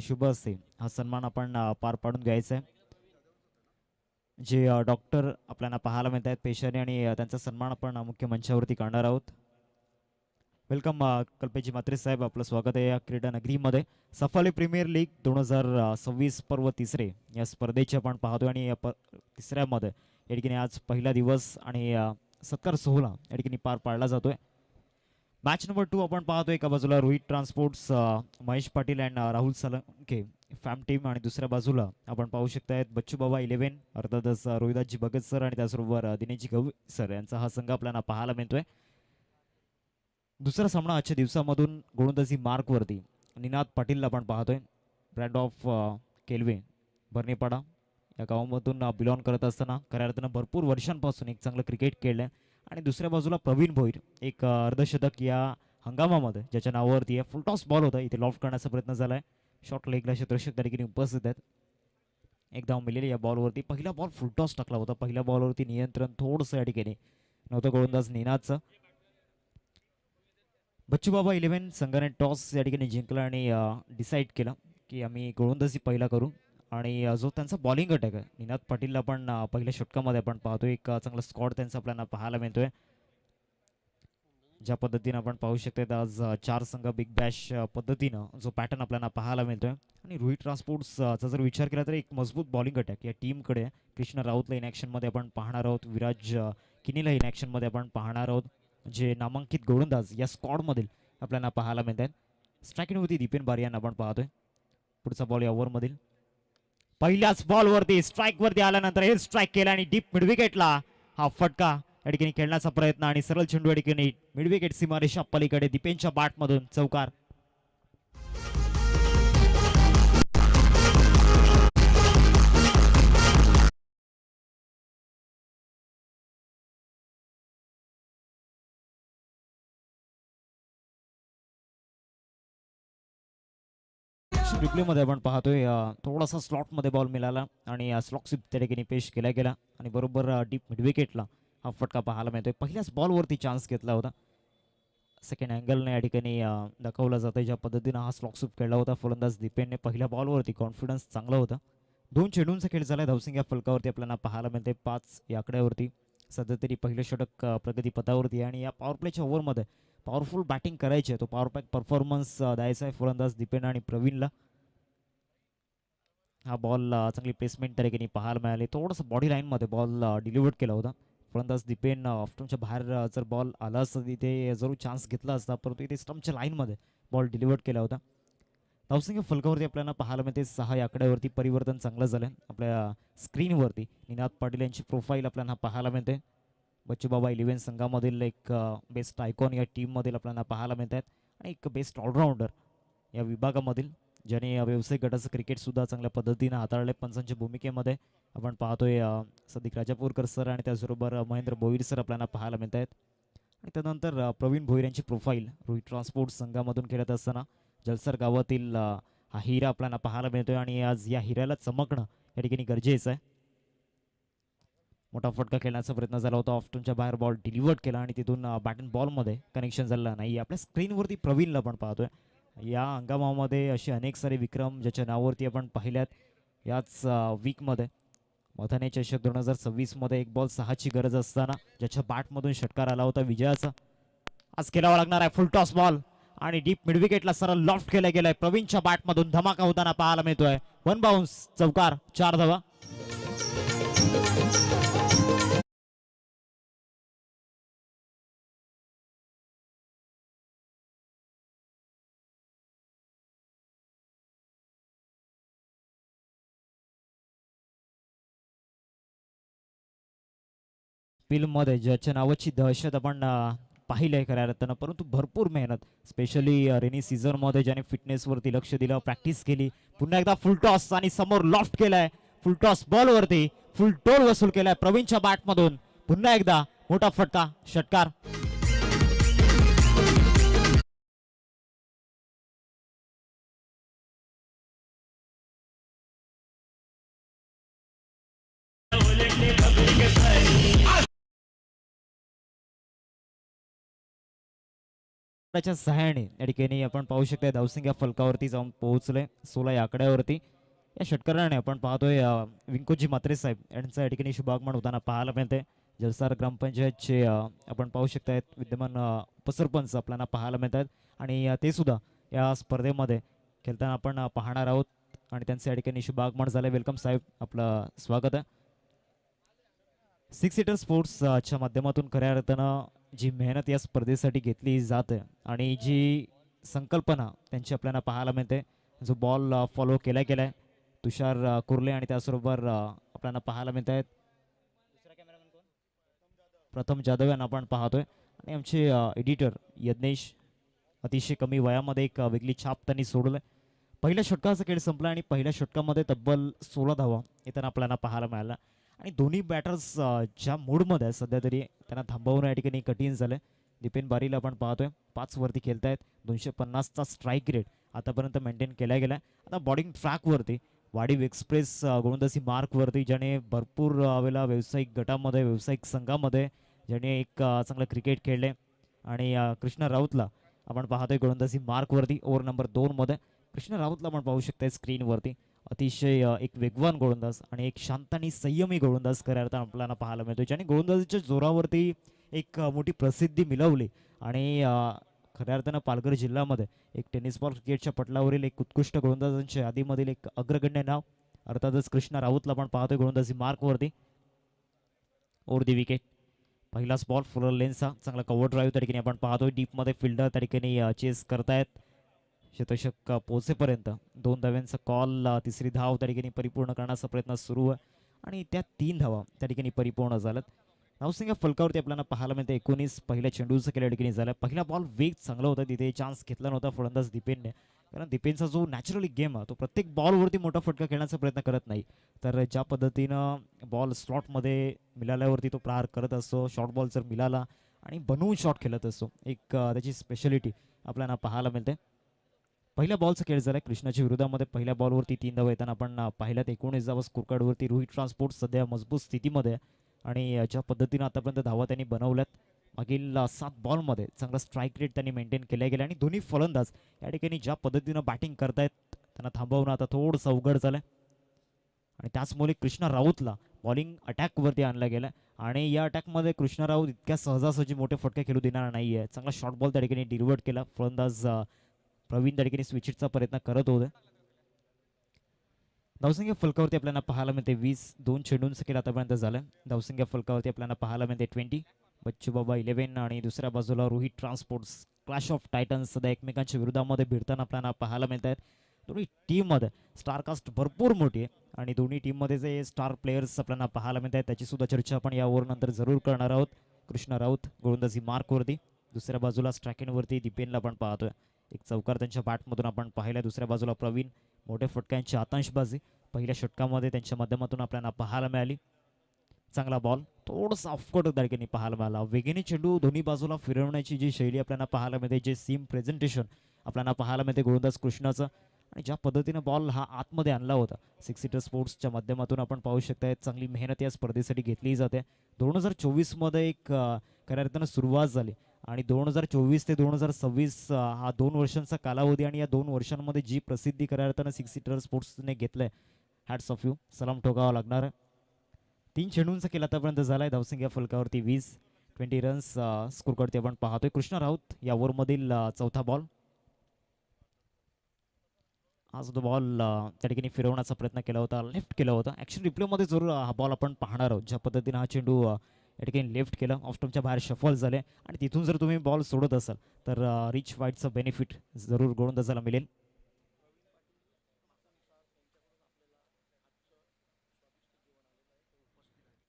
शुभ असते हा सन्मान आपण पार पाडून घ्यायचा आहे. जे डॉक्टर आपल्याला पाहायला मिळत आहेत पेशाने आणि त्यांचा सन्मान आपण मुख्य मंचावरती करणार आहोत. वेलकम कल्पेजी म्हात्रे साहेब, आपलं स्वागत आहे या क्रीडा नगरीमध्ये. सफाली प्रीमियर लीग 2026 पर्व तिसरे या स्पर्धेचे आपण पाहतोय आणि तिसऱ्यामध्ये या ठिकाणी आज पहिला दिवस आणि सत्कार सोहळा या ठिकाणी पार पाडला जातोय. मॅच नंबर 2 आपण पाहतोय. एका बाजूला Rohit transports Mahesh Patil and Rahul Salunke fam team आणि दुसऱ्या बाजूला आपण पाहू शकतायत बच्चू बाबा 11 अर्थातच रोहिदासजी भगत सर आणि त्याचबरोबर दिनेशजी गवळी सर यांचा हा संघ आपल्याला पाहायला मिळतोय. दुसरा सामना आजच्या दिवसामधून गोलंदाजी मार्कवरती निनाद पाटीलला आपण पाहतोय. ब्रँड ऑफ केल्वे बर्नेपाडा या गावामधून बिलॉंग करत असताना खऱ्या अर्थानं भरपूर वर्षांपासून एक चांगलं क्रिकेट खेळलंय. आणि दुसऱ्या बाजूला प्रवीण भोईर एक अर्धशतक या हंगामामध्ये ज्याच्या नावावरती आहे. फुलटॉस बॉल होता, इथे लॉफ्ट करण्याचा प्रयत्न झालाय. शॉर्ट लेगला क्षेत्ररक्षक त्या ठिकाणी उपस्थित आहेत. एक धाव मिळेल या बॉलवरती. पहिला बॉल फुलटॉस टाकला होता. पहिल्या बॉलवरती नियंत्रण थोडंसं या ठिकाणी नव्हतं गोलंदाज निनादचं. बच्चूबाबा 11 संघाने टॉस या ठिकाणी जिंकला आणि डिसाईड केलं की आम्ही गोलंदाजी पहिला करू. आणि जो त्यांचा बॉलिंग अटॅक आहे निनाद पाटीलला पण पहिल्या षटकामध्ये आपण पाहतोय एक चांगला स्कॉड त्यांचा आपल्याला पाहायला मिळतोय. ज्या पद्धतीनं आपण पाहू शकतो आज 4 संघ बिग बॅश पद्धतीनं जो पॅटर्न आपल्याला पाहायला मिळतोय. आणि रोहित ट्रान्सपोर्ट्सचा जर विचार केला तर एक मजबूत बॉलिंग अटॅक या टीमकडे. कृष्ण राऊतला इन ॲक्शनमध्ये आपण पाहणार आहोत. विराज किनीला इन ॲक्शनमध्ये आपण पाहणार आहोत. जे नामांकित गोलंदाज या स्क्वॉडमधील आपल्याला पाहायला मिळत आहेत. स्ट्रायकिंगवरती दीपेन बारी यांना आपण पाहतोय. पुढचा बॉल या ओव्हरमधील पहिल्याच बॉलवरती स्ट्राईकवरती आल्यानंतर हे स्ट्राईक केला आणि डीप मिडविकेटला हा फटका या ठिकाणी खेळण्याचा प्रयत्न आणि सरळ चेंडू या ठिकाणी मिडविकेट सीमारेषा पलीकडे दीपेनच्या बॅटमधून चौकार. रिप्लेमध्ये आपण पाहतोय थोडासा स्लॉटमध्ये बॉल मिळाला आणि स्लॉक स्वीप त्या ठिकाणी पेश केला गेला आणि बरोबर डीप मिडविकेटला हा फटका पाहायला मिळतोय. पहिल्याच बॉलवरती चान्स घेतला होता. सेकंड अँगलने या ठिकाणी दाखवला जातं ज्या पद्धतीनं हा स्लॉक स्वीप खेळला होता फलंदाज दीपेनने. पहिल्या बॉलवरती कॉन्फिडन्स चांगला होता. 2 चेंडूंचा खेळ झाला. धावसिंग या फलकावरती आपल्याला पाहायला मिळते 5 या आकड्यावरती. सध्या तरी पहिलं षटक प्रगतीपथावरती आणि या पॉवर प्लेच्या ओव्हरमध्ये पॉवरफुल बॅटिंग करायची आहे. तो पॉवर पॅक परफॉर्मन्स द्यायचा आहे फलंदाज दीपेन आणि प्रवीणला. हा बॉल चांगली प्लेसमेंट त्या ठिकाणी पाहायला मिळाली. थोडंसं बॉडी लाईनमध्ये बॉल डिलिव्हर्ड केला होता. फलंदाज दीपेन ऑफस्टमच्या बाहेर जर बॉल आला असता तिथे जरूर चान्स घेतला असता, परंतु इथे स्टम्पच्या लाईनमध्ये बॉल डिलिव्हर्ड केला होता. धावसंख्या फलकावरती आपल्याला पाहायला मिळते 6 या आकड्यावरती परिवर्तन चांगलं झालं. आपल्या स्क्रीनवरती निनाद पाटील यांची प्रोफाईल आपल्याला पाहायला मिळते. बच्चूबाबा 11 संघामधील एक बेस्ट आयकॉन या टीममधील आपल्याला पाहायला मिळत आहेत आणि एक बेस्ट ऑलराऊंडर या विभागामधील ज्याने व्यावसायिक गटाचं क्रिकेटसुद्धा चांगल्या पद्धतीनं हाताळले. पंचांच्या भूमिकेमध्ये आपण पाहतोय सदिक राजापूरकर सर आणि त्याचबरोबर महेंद्र भोईर सर आपल्याला पाहायला मिळत आहेत. आणि त्यानंतर प्रवीण भोईर यांची प्रोफाईल रोहित ट्रान्सपोर्ट संघामधून खेळत असताना जलसर गावातील हा हिरा आपल्याला पाहायला मिळतोय आणि आज या हिऱ्याला चमकणं या ठिकाणी गरजेचं आहे. मोठा फटका खेळण्याचा प्रयत्न झाला होता. ऑफ्टनच्या बाहेर बॉल डिलिव्हर्ड केला आणि तिथून बॅट अँड बॉलमध्ये कनेक्शन झालं नाही. आपल्या स्क्रीनवरती प्रवीणला पण पाहतोय. या हंगामामध्ये असे अनेक सारे विक्रम ज्याच्या नावावरती आपण पाहिल्यात. याच वीकमध्ये मथाने चषक 2026मध्ये एक बॉल 6ची गरज असताना ज्याच्या बॅटमधून षटकार आला होता विजयाचा. आज खेळावा लागणार आहे फुल टॉस बॉल आणि डीप मिडविकेटला सरळ लॉफ्ट केला गेलाय. प्रवीणच्या बॅटमधून धमाका होताना पाहायला मिळतोय. 1 बाउन्स चौकार 4 धावा. फिल्ममध्ये ज्याच्या नावाची दहशत आपण पाहिलंय खऱ्या अर्थानं, परंतु भरपूर मेहनत स्पेशली रेनी सीझनमध्ये ज्याने फिटनेसवरती लक्ष दिलं, प्रॅक्टिस केली. पुन्हा एकदा फुल टॉस आणि समोर लॉफ्ट केलाय. फुल टॉस बॉलवरती फुल टोल वसूल केलाय प्रवीणच्या बॅटमधून. पुन्हा एकदा मोठा फटका षटकार. त्याच्या सहाय्याने या ठिकाणी आपण पाहू शकता धावसिंग या फलकावरती जाऊन पोहोचले 16 या आकड्यावरती. या षटकाराने आपण पाहतोय विंकोजी म्हात्रे साहेब यांचं या ठिकाणी शुभागमन होताना पाहायला मिळते. जलसार ग्रामपंचायतचे आपण पाहू शकतायत विद्यमान उपसरपंच आपल्याला पाहायला मिळतात आणि ते सुद्धा या स्पर्धेमध्ये खेळताना आपण पाहणार आहोत आणि त्यांचं या ठिकाणी शुभागमन झालं. वेलकम साहेब, आपलं स्वागत आहे. 6 सीटर स्पोर्ट्सच्या माध्यमातून खऱ्या अर्थानं जी मेहनत या स्पर्धेसाठी घेतली जाते आणि जी संकल्पना त्यांची आपल्याला पाहायला मिळते, जो बॉल फॉलो केला गेलाय तुषार कुर्ले आणि त्याचबरोबर आपल्याला पाहायला मिळत आहेत प्रथम जाधव यांना आपण पाहतोय आणि आमचे एडिटर यज्ञेश अतिशय कमी वयामध्ये एक वेगळी छाप त्यांनी सोडलं. पहिल्या षटकाचा खेळ संपला आणि पहिल्या षटकामध्ये तब्बल 16 धावा येताना आपल्याला पाहायला मिळाला आणि दोन्ही बॅटर्स ज्या मूडमध्ये सध्या तरी त्यांना थांबवणं या ठिकाणी कठीण झालं. दिपेन बारीला आपण पाहतोय 5 वरती खेळतायत. 250चा स्ट्राईक रेट आतापर्यंत मेंटेन केला गेला. आता बॉलिंग ट्रॅकवरती वाडीव एक्सप्रेस गोलंदाजी मार्कवरती ज्याने भरपूर वेळेला व्यावसायिक गटामध्ये व्यावसायिक संघामध्ये ज्याने एक चांगलं क्रिकेट खेळले आणि कृष्णा राऊतला आपण पाहतोय गोलंदाजी मार्कवरती ओव्हर नंबर 2 मध्ये. कृष्णा राऊतला आपण पाहू शकताय स्क्रीनवरती अतिशय एक वेगवान गोलंदाज आणि एक शांत आणि संयमी गोलंदाज करायला आपल्याला पाहायला मिळतो, ज्याने गोलंदाजीच्या जोरावरती एक मोठी प्रसिद्धी मिळवली आणि खऱ्या अर्थानं पालघर जिल्ह्यामध्ये एक टेनिस बॉल क्रिकेटच्या पटलावरील एक उत्कृष्ट गोलंदाजांच्या यादीमधील एक अग्रगण्य नाव अर्थातच कृष्णा राऊतला आपण पाहतोय गोलंदाजी मार्कवरती. ओव्हर दी विकेट पहिलाच बॉल फुलर लेन्सचा चांगला कव्हर ड्राईव्ह त्या ठिकाणी आपण पाहतोय. डीपमध्ये फिल्डर त्या ठिकाणी चेस करतायत. शतशक पोहोचेपर्यंत 2 धाव्यांचा कॉल, तिसरी धाव त्या ठिकाणी परिपूर्ण करण्याचा प्रयत्न सुरू आहे आणि त्या 3 धावा त्या ठिकाणी परिपूर्ण झाल्यात. धावसिंग फलकावरती आपल्याला पाहायला मिळते 19 पहिल्या चेंडूचं केल्या ठिकाणी झालं. पहिला बॉल वेग चांगला होता, तिथे चान्स घेतला नव्हता फलंदाज दिपेनने, कारण दिपेनचा जो नॅचरली गेम आहे तो प्रत्येक बॉलवरती मोठा फटका खेळण्याचा प्रयत्न करत नाही. तर ज्या पद्धतीनं बॉल स्लॉटमध्ये मिळाल्यावरती तो प्रहार करत असतो, शॉर्ट बॉल जर मिळाला आणि बनवून शॉट खेळत असतो, एक त्याची स्पेशालिटी आपल्याला पाहायला मिळते. पहिल्या बॉलचा खेळ झाला कृष्णाच्या विरोधामध्ये. पहिल्या बॉलवरती 3 धावा येताना आपण पाहिल्यात. 19 धावा स्कोर कार्डवरती रोहित ट्रान्सपोर्ट सध्या मजबूत स्थितीमध्ये आणि ज्या पद्धतीनं आतापर्यंत धावा त्यांनी बनवल्यात मागील 7 बॉलमध्ये चांगला स्ट्राईक रेट त्यांनी मेंटेन केला गेला आणि दोन्ही फलंदाज या ठिकाणी ज्या पद्धतीनं बॅटिंग करतायत त्यांना थांबवणं आता थोडंसं अवघड झालं आणि त्याचमुळे कृष्णा राऊतला बॉलिंग अटॅकवरती आणला गेला आणि या अटॅकमध्ये कृष्णा राऊत इतक्या सहजासहजी मोठे फटके खेळू देणार नाही आहे. चांगला शॉर्ट बॉल त्या ठिकाणी डिलिव्हर्ड केला. फलंदाज प्रवीण त्या ठिकाणी स्विचिटचा प्रयत्न करत होते. धावसिंग फलकावरती आपल्याला पाहायला मिळते 20 चेंडूंचं खेळ आतापर्यंत झालं. धावसिंग फलकावरती आपल्याला पाहायला मिळते 20, बच्चू बाबा 11 आणि दुसऱ्या बाजूला रोहित ट्रान्सपोर्ट्स क्लॅश ऑफ टायटन्स सध्या एकमेकांच्या विरोधामध्ये भिडताना आपल्याला पाहायला मिळत आहेत. दोन्ही टीममध्ये स्टारकास्ट भरपूर मोठी आहे आणि दोन्ही टीममध्ये जे स्टार प्लेयर्स आपल्याला पाहायला मिळत आहेत त्याची सुद्धा चर्चा आपण या ओव्हरनंतर जरूर करणार आहोत. कृष्णा राऊत गोलंदाजी मार्कवरती, दुसऱ्या बाजूला स्ट्रायकिंगवरती दिपेनला आपण पाहतोय. एक चौकार त्यांच्या बॅटमधून आपण पाहिला. दुसऱ्या बाजूला प्रवीण मोठ्या फटक्यांची आतंशबाजी पहिल्या षटकामध्ये त्यांच्या माध्यमातून आपल्याला पाहायला मिळाली. चांगला बॉल थोडंसं ऑफकोर्ट त्या ठिकाणी पाहायला मिळाला. वेगेने चेंडू दोन्ही बाजूला फिरवण्याची जी शैली आपल्याला पाहायला मिळते, जे सीम प्रेझेंटेशन आपल्याला पाहायला मिळते गोलंदाज कृष्णाचं आणि ज्या पद्धतीनं बॉल हा आतमध्ये आणला होता 6 सीटर स्पोर्ट्सच्या माध्यमातून आपण पाहू शकता. चांगली मेहनत या स्पर्धेसाठी घेतली जाते. 2024 मध्ये एक खऱ्या अर्थानं सुरुवात झाली आणि 2024 ते 2026 हा 2 वर्षांचा कालावधी आणि या 2 वर्षांमध्ये जी प्रसिद्धी खऱ्या अर्थानं 6 सीटर स्पोर्ट्सने घेतलंय, हॅट्स ऑफ यू, सलाम ठोकावा लागणार आहे. 3 चेंडूंचा खेळ आतापर्यंत झालाय. धावसिंग या फलकावरती 20 रन्स स्कोर करते आपण पाहतोय. कृष्णा राऊत या ओव्हरमधील चौथा बॉल. आज तो बॉल त्या ठिकाणी फिरवण्याचा प्रयत्न केला होता, लेफ्ट केला होता. ॲक्शन रिप्लेमध्ये जरूर हा बॉल आपण पाहणार आहोत. ज्या पद्धतीने हा चेंडू या ठिकाणी लेफ्ट केला, ऑफस्टम्पच्या बाहेर शफल झाले आणि तिथून जर तुम्ही बॉल सोडत असाल तर रिच वाईटचं बेनिफिट जरूर गोलंदाजाला मिळेल.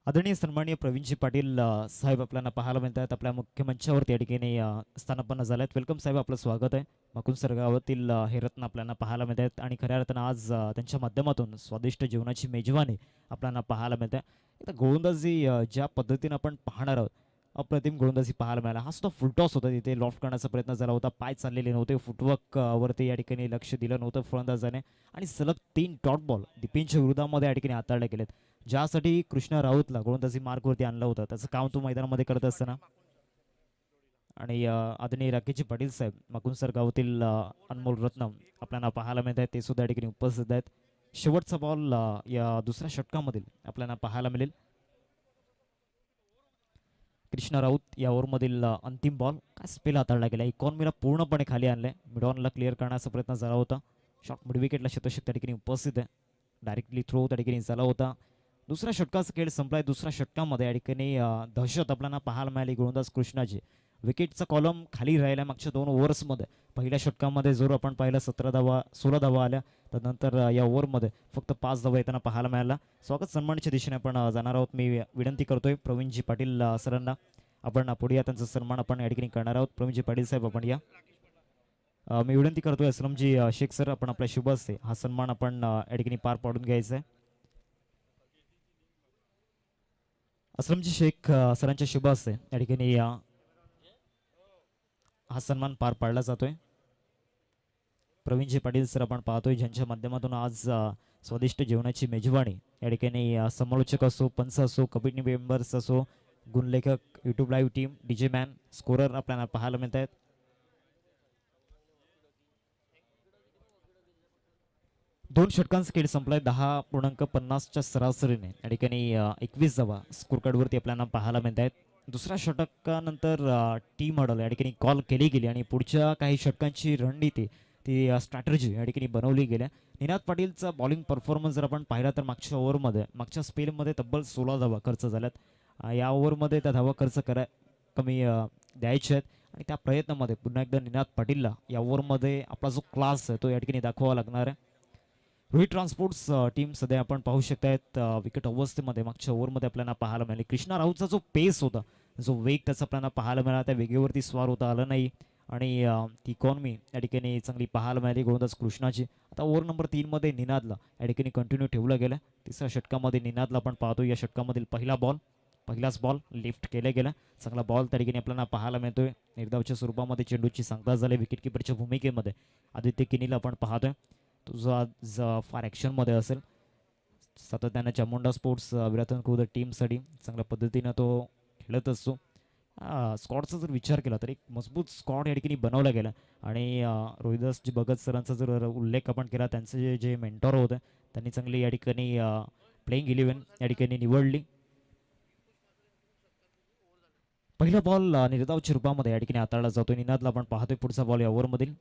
आदरणीय सन्माननीय प्रवीणजी पाटील साहेब आपल्याला पाहायला मिळतात. आपल्या मुख्य मंचावरती या ठिकाणी स्थानापन्न झाल्यात. वेलकम साहेब, आपलं स्वागत आहे. माकुनसर गावातील हे रत्न आपल्याला पाहायला मिळतात आणि खऱ्या अर्थानं आज त्यांच्या माध्यमातून स्वादिष्ट जेवणाची मेजवानी आपल्याला पाहायला मिळते. आता गोलंदाजी ज्या पद्धतीनं आपण पाहणार आहोत, अप्रतिम गोलंदाजी पाहायला मिळाला. हा सुद्धा फुलटॉस होता, तिथे लॉफ्ट करण्याचा प्रयत्न झाला होता. पाय चाललेले नव्हते, फुटवर्क वरती या ठिकाणी लक्ष दिलं नव्हतं फलंदाजाने आणि सलग 3 डॉट बॉल दिपेनच्या विरोधामध्ये या ठिकाणी हाताळले गेलेत, ज्यासाठी कृष्णा राऊतला गोलंदाजी मार्कवरती आणला होता. त्याचं काम तो मैदानामध्ये करत असताना आणि आदरणीय राकेशजी पाटील साहेब माकुणसर गावातील अनमोल रत्नम आपल्याला पाहायला मिळत आहेत, ते सुद्धा या ठिकाणी उपस्थित आहेत. शेवटचा बॉल या दुसऱ्या षटकामधील आपल्याला पाहायला मिळेल. कृष्णा राऊत या ओव्हरमधील अंतिम बॉल. काय स्पेल हाताळला गेला, इकॉनॉमीला पूर्णपणे खाली आणलंय. मिडॉनला क्लिअर करण्याचा प्रयत्न झाला होता. शॉट मिड विकेटला शतक त्या ठिकाणी उपस्थित आहे. डायरेक्टली थ्रो त्या ठिकाणी झाला होता. दुसऱ्या षटकाचा खेळ संपलाय. दुसऱ्या षटकामध्ये या ठिकाणी दहशत आपल्याला पाहायला मिळाली गोलंदाज कृष्णाची. विकेटचा कॉलम खाली राहिला मागच्या 2 ओव्हर्समध्ये. पहिल्या षटकामध्ये जर आपण पाहिलं 17 धावा 16 धावा आल्या, त्यानंतर या ओव्हरमध्ये फक्त 5 धावा येताना पाहायला मिळाला. स्वागत सन्मानाच्या दिशेने आपण जाणार आहोत. मी विनंती करतोय प्रवीणजी पाटील सरांना, आपण पुढे या त्यांचा सन्मान आपण या ठिकाणी करणार आहोत. प्रवीणजी पाटील साहेब आपण या. मी विनंती करतोय असलमजी शेख सर, आपण आपल्या शुभ असते हा सन्मान आपण या ठिकाणी पार पाडून घ्यायचा आहे. असलमजी शेख सरांच्या शुभ असते या ठिकाणी हा सन्मान पार पाडला जातोय. प्रवीणजी पाटील सर आपण पाहतोय, ज्यांच्या माध्यमातून आज स्वादिष्ट जेवणाची मेजवानी या ठिकाणी समालोचक असो, पंच असो, कमिटी मेंबर्स असो, गुणलेखक, YouTube live team, DJ man, scorer आपल्याला पाहायला मिळत आहेत. दोन षटकांचा खेळ संपलाय. 10.50च्या सरासरीने या ठिकाणी 21 धावा स्कोर कार्डवरती आपल्याला पाहायला मिळत आहेत. दुसऱ्या षटकानंतर टीम हडल या ठिकाणी कॉल केली गेली आणि पुढच्या काही षटकांची रणनीती, ती स्ट्रॅटर्जी या ठिकाणी बनवली गेल्या. निनाद पाटीलचा बॉलिंग परफॉर्मन्स जर आपण पाहिला तर मागच्या ओव्हरमध्ये, मागच्या स्पेलमध्ये तब्बल 16 धावा खर्च झाल्यात. या ओव्हरमध्ये त्या धावा खर्च कमी द्यायचे आहेत आणि त्या प्रयत्नामध्ये पुन्हा एकदा निनाद पाटीलला या ओव्हरमध्ये आपला जो क्लास आहे तो या ठिकाणी दाखवावा लागणार आहे. रोहित ट्रान्सपोर्ट्स टीम सध्या आपण पाहू शकतायत विकेट अवस्थेमध्ये मागच्या ओव्हरमध्ये आपल्याला पाहायला मिळाले. कृष्णा राऊतचा जो पेस होता, जो वेग त्याचा आपल्याला पाहायला मिळाला, त्या वेगेवरती स्वार होता आला नाही आणि ती इकॉनॉमी या ठिकाणी चांगली पाहायला मिळाली गोलंदाज कृष्णाची. आता ओव्हर नंबर 3मध्ये निनादला या ठिकाणी कंटिन्यू ठेवलं गेलं. तिसऱ्या षटकामध्ये निनादला आपण पाहतो. या षटकामधील पहिलाच बॉल लिफ्ट केला गेला. चांगला बॉल त्या ठिकाणी आपल्याला पाहायला मिळतोय. निर्धावच्या स्वरूपामध्ये चेंडूची सांगता झाली. विकेट किपरच्या भूमिकेमध्ये आदित्य किनीला आपण पाहतोय. तुझं आज फार ॲक्शनमध्ये असेल. सातत्याने चामुंडा स्पोर्ट्स विराटन कोहली टीमसाठी चांगल्या पद्धतीनं तो खेळत असतो. स्कॉडचा जर विचार केला तर एक मजबूत स्कॉड या ठिकाणी बनवला गेला आणि रोहिदासजी भगत सरांचा जर उल्लेख आपण केला, त्यांचे जे मेंटॉर होते त्यांनी चांगली या ठिकाणी प्लेइंग 11 या ठिकाणी निवडली. पहिला बॉल निर्धावच्या रूपामध्ये या ठिकाणी हाताळला जातो. निनादला आपण पाहतोय. पुढचा बॉल या ओव्हरमधील